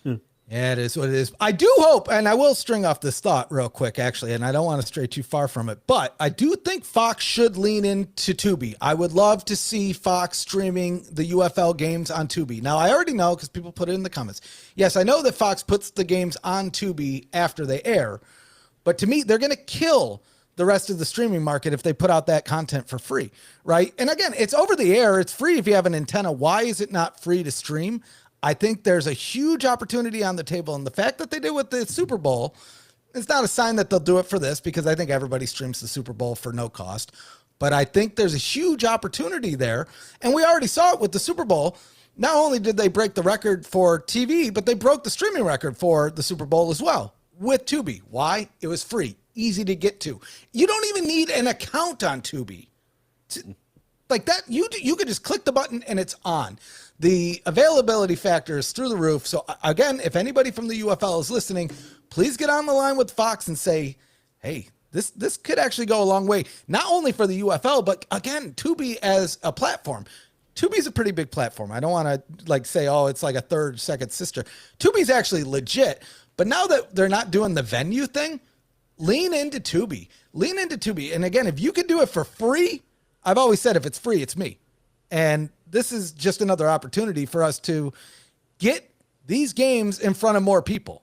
Speaker 5: Yeah, it is what it is. I do hope, and I will string off this thought real quick, actually, and I don't want to stray too far from it, but I do think Fox should lean into Tubi. I would love to see Fox streaming the UFL games on Tubi. Now, I already know because people put it in the comments. Yes, I know that Fox puts the games on Tubi after they air, but to me, they're going to kill the rest of the streaming market if they put out that content for free, right? And again, it's over the air. It's free if you have an antenna. Why is it not free to stream? I think there's a huge opportunity on the table. And the fact that they did with the Super Bowl, it's not a sign that they'll do it for this because I think everybody streams the Super Bowl for no cost. But I think there's a huge opportunity there. And we already saw it with the Super Bowl. Not only did they break the record for TV, but they broke the streaming record for the Super Bowl as well with Tubi. Why? It was free, easy to get to. You don't even need an account on Tubi. Like that, you could just click the button and it's on. The availability factor is through the roof. So again, if anybody from the UFL is listening, please get on the line with Fox and say, hey, this could actually go a long way, not only for the UFL, but again, Tubi as a platform. Tubi's a pretty big platform. I don't want to like say, oh, it's like a third, second sister. Tubi's actually legit. But now that they're not doing the venue thing, lean into Tubi. Lean into Tubi. And again, if you can do it for free, I've always said if it's free, it's me. And this is just another opportunity for us to get these games in front of more people.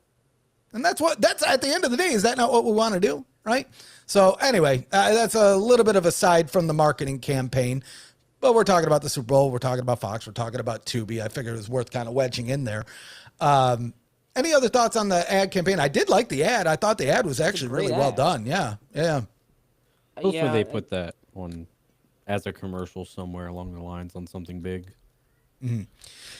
Speaker 5: And that's at the end of the day, is that not what we want to do? Right? So anyway, that's a little bit of a side from the marketing campaign, but we're talking about the Super Bowl. We're talking about Fox. We're talking about Tubi. I figured it was worth kind of wedging in there. Any other thoughts on the ad campaign? I did like the ad. I thought the ad was actually really well done. Yeah.
Speaker 9: Hopefully they put that on as a commercial somewhere along the lines on something big.
Speaker 5: Mm-hmm.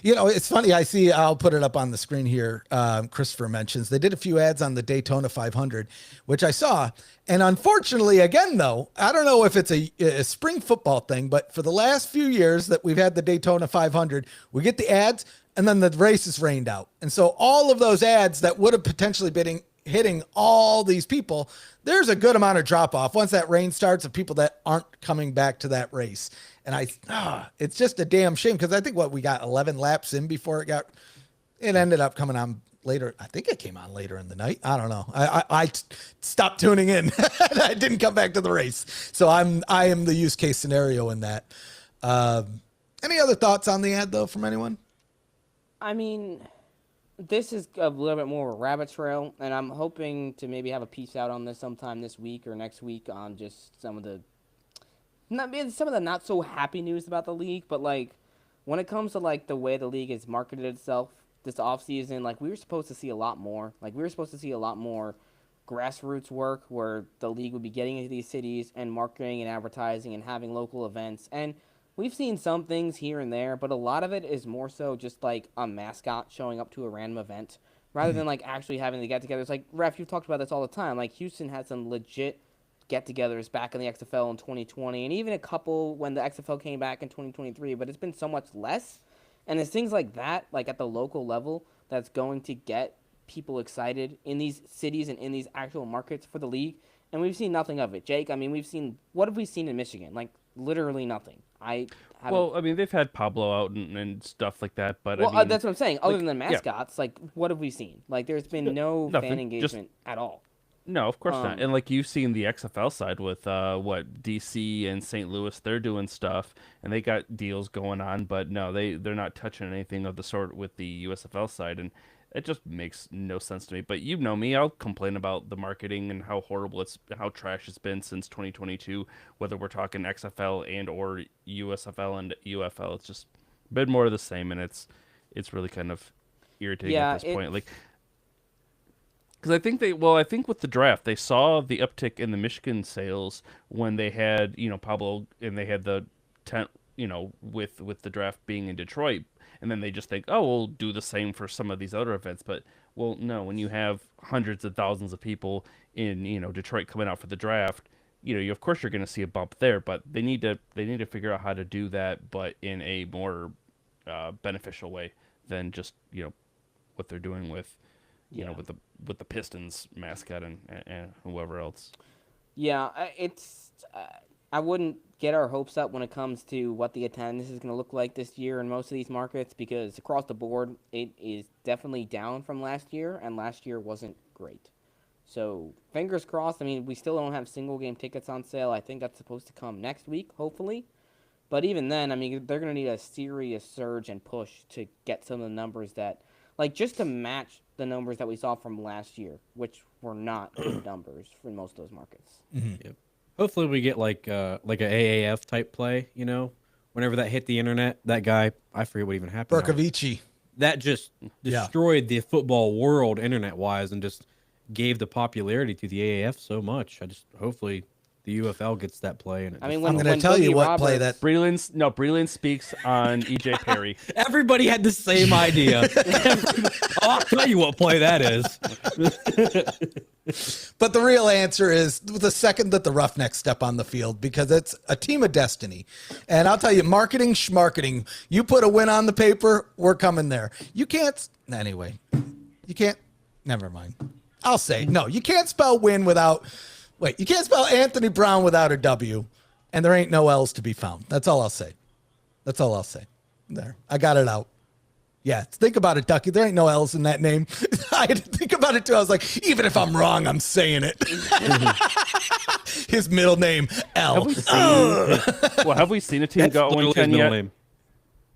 Speaker 5: You know, it's funny. I'll put it up on the screen here. Christopher mentions they did a few ads on the Daytona 500, which I saw. And unfortunately, again, though, I don't know if it's a spring football thing, but for the last few years that we've had the Daytona 500, we get the ads and then the race is rained out. And so all of those ads that would have potentially been hitting all these people, there's a good amount of drop off once that rain starts of people that aren't coming back to that race. And it's just a damn shame because I think we got 11 laps in before it ended up coming on later. I think it came on later in the night. I don't know. I stopped tuning in. I didn't come back to the race. So I am the use case scenario in that. Any other thoughts on the ad though from anyone?
Speaker 6: I mean, this is a little bit more of a rabbit trail, and I'm hoping to maybe have a piece out on this sometime this week or next week on just some of the not so happy news about the league, but like when it comes to like the way the league has marketed itself this offseason, like we were supposed to see a lot more. Like we were supposed to see a lot more grassroots work where the league would be getting into these cities and marketing and advertising and having local events. And we've seen some things here and there, but a lot of it is more so just like a mascot showing up to a random event rather than like actually having the get-togethers. Like, Ref, you've talked about this all the time. Like, Houston had some legit get-togethers back in the XFL in 2020 and even a couple when the XFL came back in 2023, but it's been so much less. And it's things like that, like at the local level, that's going to get people excited in these cities and in these actual markets for the league. And we've seen nothing of it. Jake, I mean, what have we seen in Michigan? Like, literally nothing.
Speaker 7: Well, I mean, they've had Pablo out and stuff like that, but I mean,
Speaker 6: that's what I'm saying. Other
Speaker 7: like,
Speaker 6: than mascots, like, what have we seen? Like, there's been no
Speaker 7: nothing,
Speaker 6: fan engagement at all.
Speaker 7: No, of course not. And like you've seen the XFL side with DC and St. Louis, they're doing stuff and they got deals going on, but no, they're not touching anything of the sort with the USFL side, and it just makes no sense to me. But you know me, I'll complain about the marketing and how horrible how trash it's been since 2022, whether we're talking XFL and or USFL and UFL. It's just a bit more of the same, and it's really kind of irritating at this point. Like, because I think with the draft, they saw the uptick in the Michigan sales when they had, Pablo, and they had the tent, with the draft being in Detroit. And then they just think, oh, we'll do the same for some of these other events. But, well, no, when you have hundreds of thousands of people in, Detroit coming out for the draft, of course you're going to see a bump there. But they need to figure out how to do that, but in a more beneficial way than just, what they're doing with, with the Pistons mascot and whoever else.
Speaker 6: Yeah, I wouldn't get our hopes up when it comes to what the attendance is going to look like this year in most of these markets, because across the board, it is definitely down from last year, and last year wasn't great. So fingers crossed. I mean, we still don't have single game tickets on sale. I think that's supposed to come next week, hopefully. But even then, I mean, they're going to need a serious surge and push to get some of the numbers that, like, just to match the numbers that we saw from last year, which were not good numbers for most of those markets.
Speaker 9: Mm-hmm. Yep. Hopefully we get like a AAF type play, whenever that hit the internet, that guy, I forget what even happened.
Speaker 5: Berkovici.
Speaker 9: That just destroyed the football world internet wise and just gave the popularity to the AAF so much. Hopefully the UFL gets that play. And
Speaker 5: I'm going to tell you what play that.
Speaker 7: Breland speaks on EJ Perry.
Speaker 9: Everybody had the same idea. I'll tell you what play that is.
Speaker 5: But the real answer is the second that the Roughnecks step on the field, because it's a team of destiny. And I'll tell you, marketing, schmarketing, you put a win on the paper, we're coming there. You can't, anyway, you can't, never mind. I'll say, no, you can't spell win without, you can't spell Anthony Brown without a W, and there ain't no L's to be found. That's all I'll say. That's all I'll say. There, I got it out. Yeah, think about it, Ducky. There ain't no L's in that name. I had to think about it, too. I was like, even if I'm wrong, I'm saying it. His middle name, L.
Speaker 7: Have we seen a team go 0-10 yet?
Speaker 9: Name.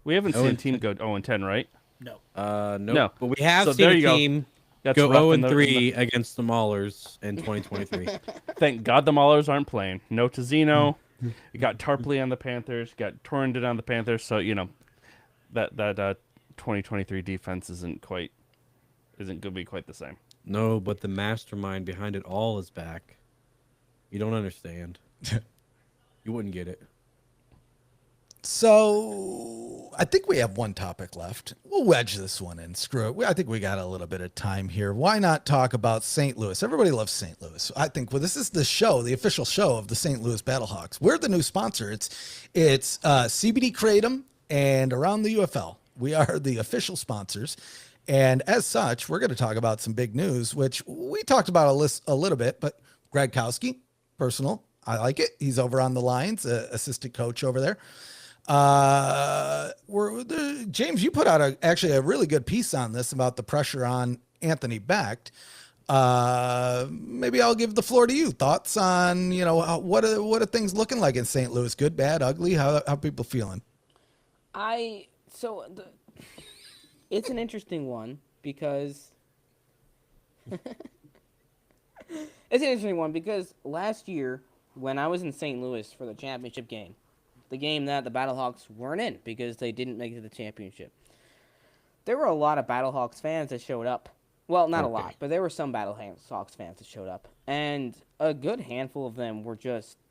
Speaker 7: We haven't seen a team go 0-10, right?
Speaker 2: No.
Speaker 9: No. But we have seen a team go 0-3 against the Maulers in 2023.
Speaker 7: Thank God the Maulers aren't playing. No Tizino. You got Tarpley on the Panthers. Got Torrendon on the Panthers. So, that 2023 defense isn't going to be quite the same.
Speaker 9: No, but the mastermind behind it all is back. You don't understand. You wouldn't get it.
Speaker 5: So I think we have one topic left. We'll wedge this one in. Screw it. I think we got a little bit of time here. Why not talk about St. Louis? Everybody loves St. Louis. I think this is the show, the official show of the St. Louis Battlehawks. We're the new sponsor. It's CBD Kratom and Around the UFL. We are the official sponsors. And as such, we're going to talk about some big news, which we talked about a little bit, but Greg Kowski, personal, I like it. He's over on the Lions, assistant coach over there. James, you put out actually a really good piece on this about the pressure on Anthony Becht. Maybe I'll give the floor to you. Thoughts on, what are things looking like in St. Louis? Good, bad, ugly? How people feeling?
Speaker 6: It's an interesting one because it's an interesting one because last year when I was in St. Louis for the championship game, the game that the Battlehawks weren't in because they didn't make it to the championship, there were a lot of Battlehawks fans that showed up. Well, not a lot, but there were some Battlehawks fans that showed up. And a good handful of them were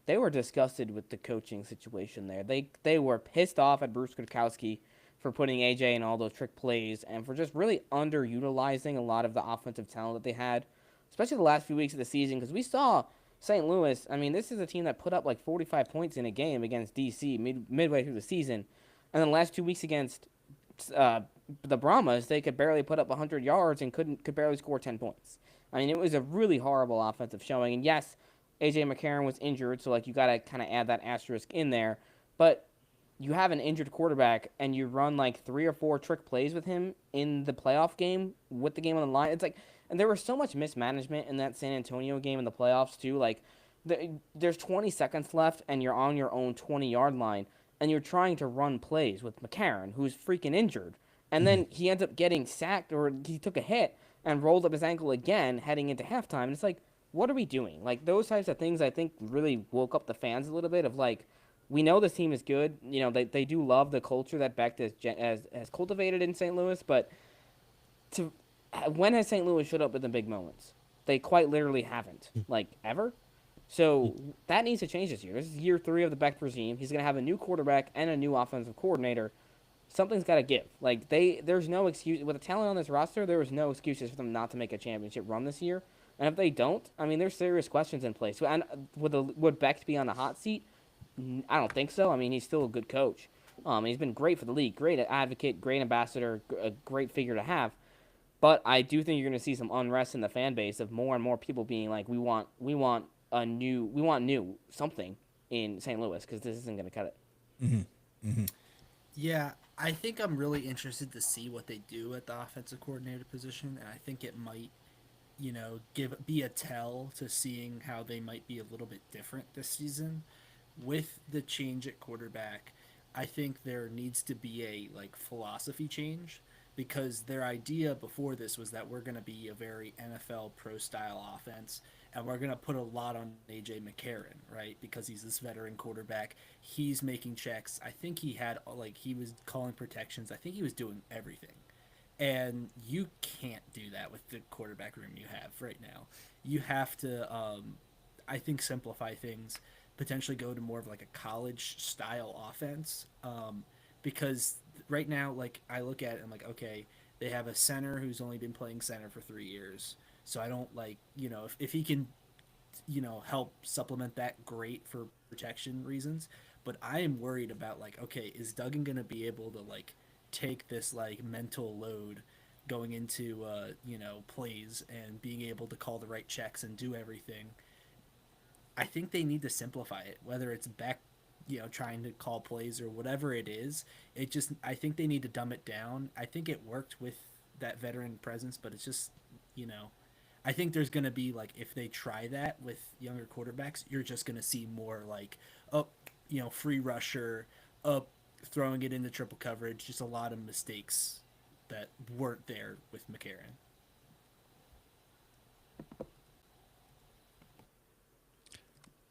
Speaker 6: they were disgusted with the coaching situation there. They were pissed off at Bruce Kwiatkowski for putting AJ in all those trick plays and for just really underutilizing a lot of the offensive talent that they had, especially the last few weeks of the season, because we saw St. Louis. I mean, this is a team that put up like 45 points in a game against DC midway through the season. And then the last 2 weeks against the Brahmas, they could barely put up 100 yards and could barely score 10 points. I mean, it was a really horrible offensive showing. And yes, AJ McCarron was injured, so like you got to kind of add that asterisk in there. But you have an injured quarterback and you run like 3 or 4 trick plays with him in the playoff game with the game on the line. It's like, and there was so much mismanagement in that San Antonio game in the playoffs too. Like there's 20 seconds left and you're on your own 20-yard line and you're trying to run plays with McCarron, who's freaking injured. And then he ends up getting sacked, or he took a hit and rolled up his ankle again heading into halftime. And it's like, what are we doing? Like, those types of things, I think, really woke up the fans a little bit of, like, we know this team is good. You know, they do love the culture that Beck has cultivated in St. Louis. But when has St. Louis showed up in the big moments? They quite literally haven't, like, ever. So that needs to change this year. This is year 3 of the Beck regime. He's going to have a new quarterback and a new offensive coordinator. Something's got to give. Like, there's no excuse. With the talent on this roster, there was no excuses for them not to make a championship run this year. And if they don't, I mean, there's serious questions in place. And would Beck be on the hot seat? I don't think so. I mean, he's still a good coach. He's been great for the league, great advocate, great ambassador, a great figure to have. But I do think you're going to see some unrest in the fan base of more and more people being like, we want new something in St. Louis because this isn't going to cut it.
Speaker 5: Mm-hmm. Mm-hmm.
Speaker 2: Yeah, I think I'm really interested to see what they do at the offensive coordinator position, and I think it might, be a tell to seeing how they might be a little bit different this season. With the change at quarterback, I think there needs to be a philosophy change, because their idea before this was that we're going to be a very NFL pro style offense, and we're going to put a lot on AJ McCarron, right? Because he's this veteran quarterback. He's making checks. I think he was calling protections. I think he was doing everything. And you can't do that with the quarterback room you have right now. You have to, I think, simplify things, potentially go to more of like a college style offense. Because right now, I look at it, I'm like, okay, they have a center who's only been playing center for 3 years. So I don't if he can, help supplement that, great for protection reasons. But I am worried about okay, is Duggan going to be able to take this mental load going into, plays and being able to call the right checks and do everything? I think they need to simplify it, whether it's Beck, trying to call plays or whatever it is. I think they need to dumb it down. I think it worked with that veteran presence, but it's just, I think there's going to be if they try that with younger quarterbacks, you're just going to see more free rusher, throwing it into triple coverage, just a lot of mistakes that weren't there with McCarron.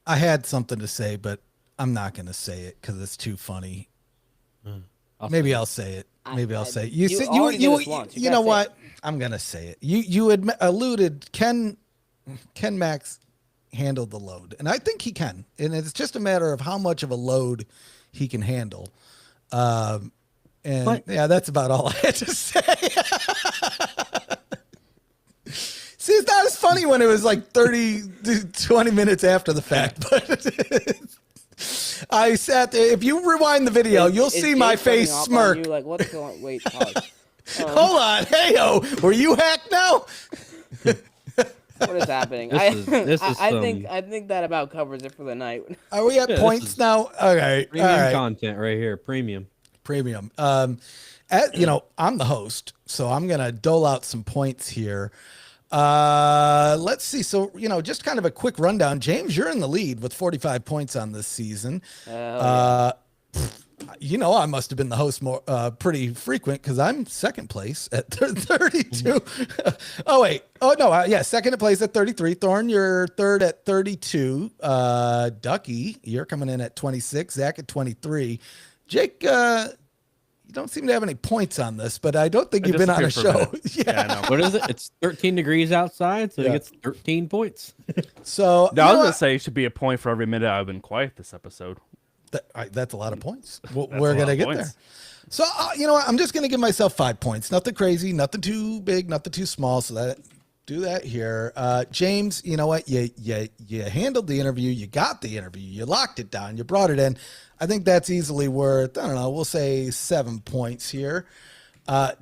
Speaker 5: I had something to say, but I'm not going to say it because it's too funny. Maybe I'll say it. I'll say it. You know what? I'm going to say it. You alluded, Ken Max handled the load, and I think he can. And it's just a matter of how much of a load he can handle. Yeah, that's about all I had to say. See, it's not as funny when it was 20 minutes after the fact, but I sat there. If you rewind the video, you'll see my face smirk.
Speaker 6: You what's going on? Wait, pause.
Speaker 5: Hold on. Hey-o, were you hacked now?
Speaker 6: What is happening? I think that about covers it for the night.
Speaker 5: Are we at points now? Okay.
Speaker 9: Premium content right here. Premium.
Speaker 5: I'm the host, so I'm going to dole out some points here. Let's see. So, just kind of a quick rundown. James, you're in the lead with 45 points on this season. I must have been the host more pretty frequent because I'm second place at 32. Oh, wait. Oh, no. Yeah, second place at 33. Thorn, you're third at 32. Ducky, you're coming in at 26. Zach at 23. Jake, you don't seem to have any points on this, but I don't think you've been on a show.
Speaker 9: Yeah, I know. What is it? It's 13 degrees outside, so he gets 13 points.
Speaker 5: So
Speaker 7: no, I was going to say it should be a point for every minute I've been quiet this episode.
Speaker 5: That's a lot of points. We're going to get there. So, you know what? I'm just going to give myself 5 points. Nothing crazy, nothing too big, nothing too small. So do that here. James, you know what? You handled the interview. You got the interview. You locked it down. You brought it in. I think that's easily worth, I don't know, we'll say 7 points here.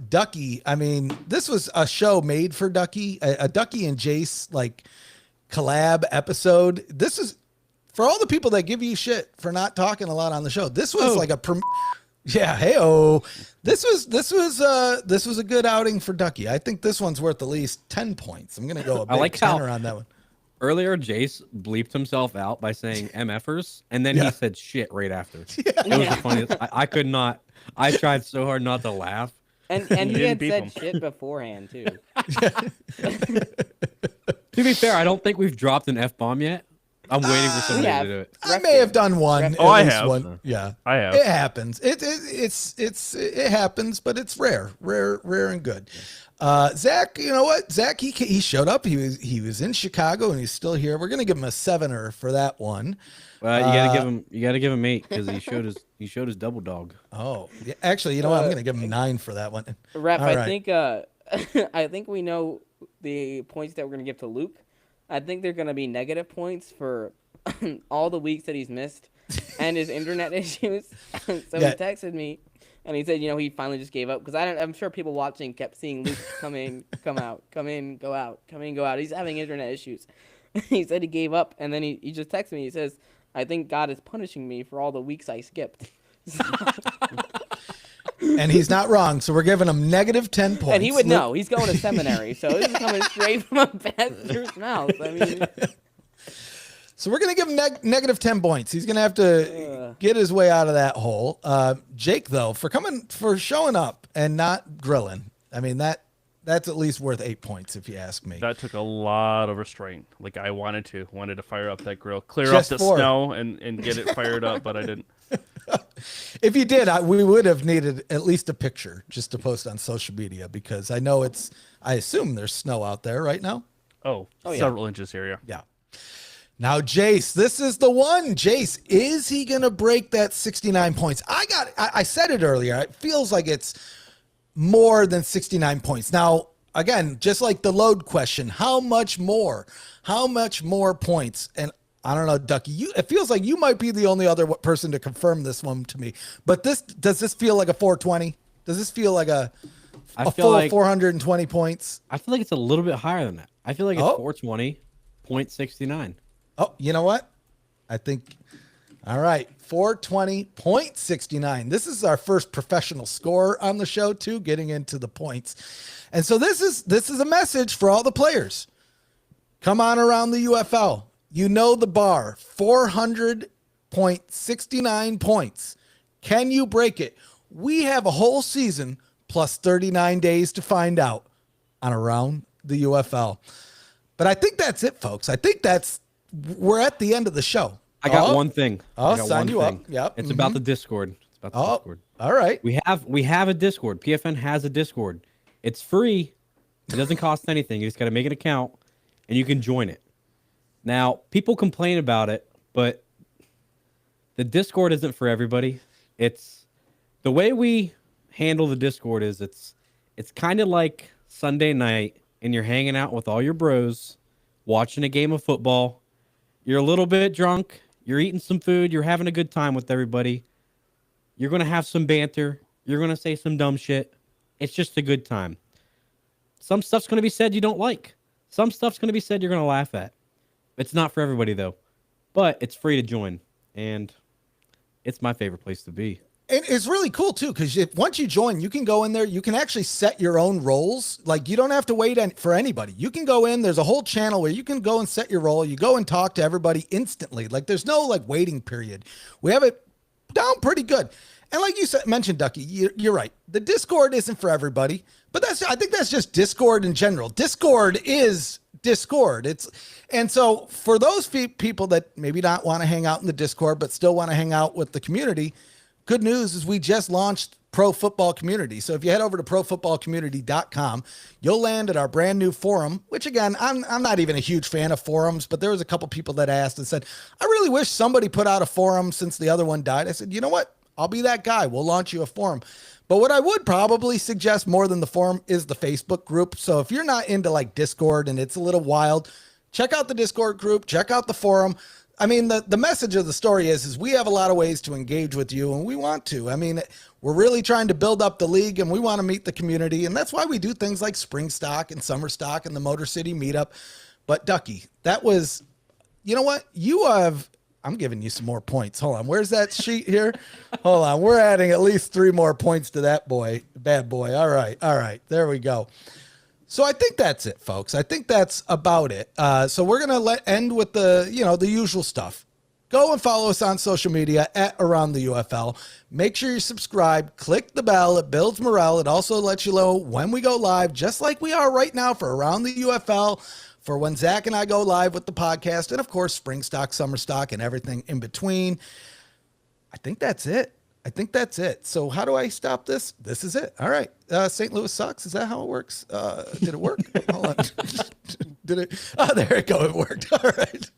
Speaker 5: Ducky, I mean, this was a show made for Ducky, a Ducky and Jace collab episode. This is for all the people that give you shit for not talking a lot on the show. This was this was a good outing for Ducky. I think this one's worth at least 10 points. I'm going to go a big tenner on that one.
Speaker 9: Earlier, Jace bleeped himself out by saying MFers, and then he said shit right after. It was the funniest. I could not. I tried so hard not to laugh.
Speaker 6: And he had said shit beforehand, too.
Speaker 9: To be fair, I don't think we've dropped an F-bomb yet. I'm waiting for somebody to do it.
Speaker 5: I may have done one.
Speaker 7: I have.
Speaker 5: One. Yeah,
Speaker 7: I have.
Speaker 5: It happens. It happens, but it's rare and good. Zach, you know what? Zach, he showed up. He was in Chicago and he's still here. We're gonna give him a 7er for that one.
Speaker 9: Well, you gotta give him 8 because he showed his double dog.
Speaker 5: Oh, yeah, actually, you know what? I'm gonna give him 9 for that one.
Speaker 6: Ref, I think I think we know the points that we're gonna give to Luke. I think they're going to be negative points for all the weeks that he's missed and his internet issues. So he texted me, and he said, he finally just gave up. Because I'm sure people watching kept seeing Luke come in, come out, come in, go out, come in, go out. He's having internet issues. He said he gave up, and then he just texted me. He says, I think God is punishing me for all the weeks I skipped.
Speaker 5: And he's not wrong, so we're giving him negative 10 points.
Speaker 6: And he would know. He's going to seminary, so this is coming straight from a pastor's mouth. I mean,
Speaker 5: so we're going to give him negative 10 points. He's going to have to get his way out of that hole. Jake, though, for showing up and not grilling, I mean, that's at least worth 8 points, if you ask me.
Speaker 7: That took a lot of restraint. Like, I wanted to fire up that grill, clear off the snow and get it fired up, but I didn't.
Speaker 5: If you did, we would have needed at least a picture just to post on social media because I assume there's snow out there right now.
Speaker 7: Oh, several inches here,
Speaker 5: yeah. Now, Jace, this is the one. Jace, is he going to break that 69 points? I said it earlier. It feels like it's more than 69 points. Now, again, just like the load question, how much more points? And I don't know, Ducky, it feels like you might be the only other person to confirm this one to me. But does this feel like a 420? Does this feel like a full 420 points?
Speaker 9: I feel like it's a little bit higher than that. I feel like it's 420.69.
Speaker 5: Oh, you know what? I think, all right, 420.69. This is our first professional score on the show, too, getting into the points. And so this is a message for all the players. Come on around the UFL. You know the bar, 400.69 points. Can you break it? We have a whole season plus 39 days to find out on Around the UFL. But I think that's it, folks. I think we're at the end of the show.
Speaker 9: I got one thing.
Speaker 5: Sign you up. Yep.
Speaker 9: It's about the Discord. It's about the Discord.
Speaker 5: All right.
Speaker 9: We have a Discord. PFN has a Discord. It's free. It doesn't cost anything. You just got to make an account, and you can join it. Now, people complain about it, but the Discord isn't for everybody. It's the way we handle the Discord is it's kind of like Sunday night and you're hanging out with all your bros, watching a game of football. You're a little bit drunk. You're eating some food. You're having a good time with everybody. You're going to have some banter. You're going to say some dumb shit. It's just a good time. Some stuff's going to be said you don't like. Some stuff's going to be said you're going to laugh at. It's not for everybody, though. But it's free to join. And it's my favorite place to be.
Speaker 5: And it's really cool, too, because once you join, you can go in there. You can actually set your own roles. Like, you don't have to wait for anybody. You can go in. There's a whole channel where you can go and set your role. You go and talk to everybody instantly. Like, there's no, waiting period. We have it down pretty good. And like you said, mentioned, Ducky, you're right. The Discord isn't for everybody, but I think that's just Discord in general. Discord is Discord. And so for those people that maybe not want to hang out in the Discord, but still want to hang out with the community, good news is we just launched Pro Football Community. So if you head over to profootballcommunity.com, you'll land at our brand new forum, which again, I'm not even a huge fan of forums, but there was a couple people that asked and said, I really wish somebody put out a forum since the other one died. I said, you know what? I'll be that guy. We'll launch you a forum. But what I would probably suggest more than the forum is the Facebook group. So if you're not into like Discord and it's a little wild, check out the Discord group, check out the forum. I mean, the message of the story is we have a lot of ways to engage with you, and we want to. I mean, we're really trying to build up the league, and we want to meet the community, and that's why we do things like Spring Stock and Summer Stock and the Motor City Meetup. But Ducky, that was, you know what? I'm giving you some more points. Hold on. Where's that sheet here? Hold on. We're adding at least 3 more points to that bad boy. All right. There we go. So I think that's it, folks. I think that's about it. So we're going to end with the usual stuff. Go and follow us on social media at Around the UFL. Make sure you subscribe. Click the bell. It builds morale. It also lets you know when we go live, just like we are right now for Around the UFL, for when Zach and I go live with the podcast, and of course, Spring Stock, Summer Stock, and everything in between. I think that's it. So how do I stop this? This is it. All right. St. Louis sucks. Is that how it works? Did it work? Hold on. Did it? Oh, there it go. It worked. All right.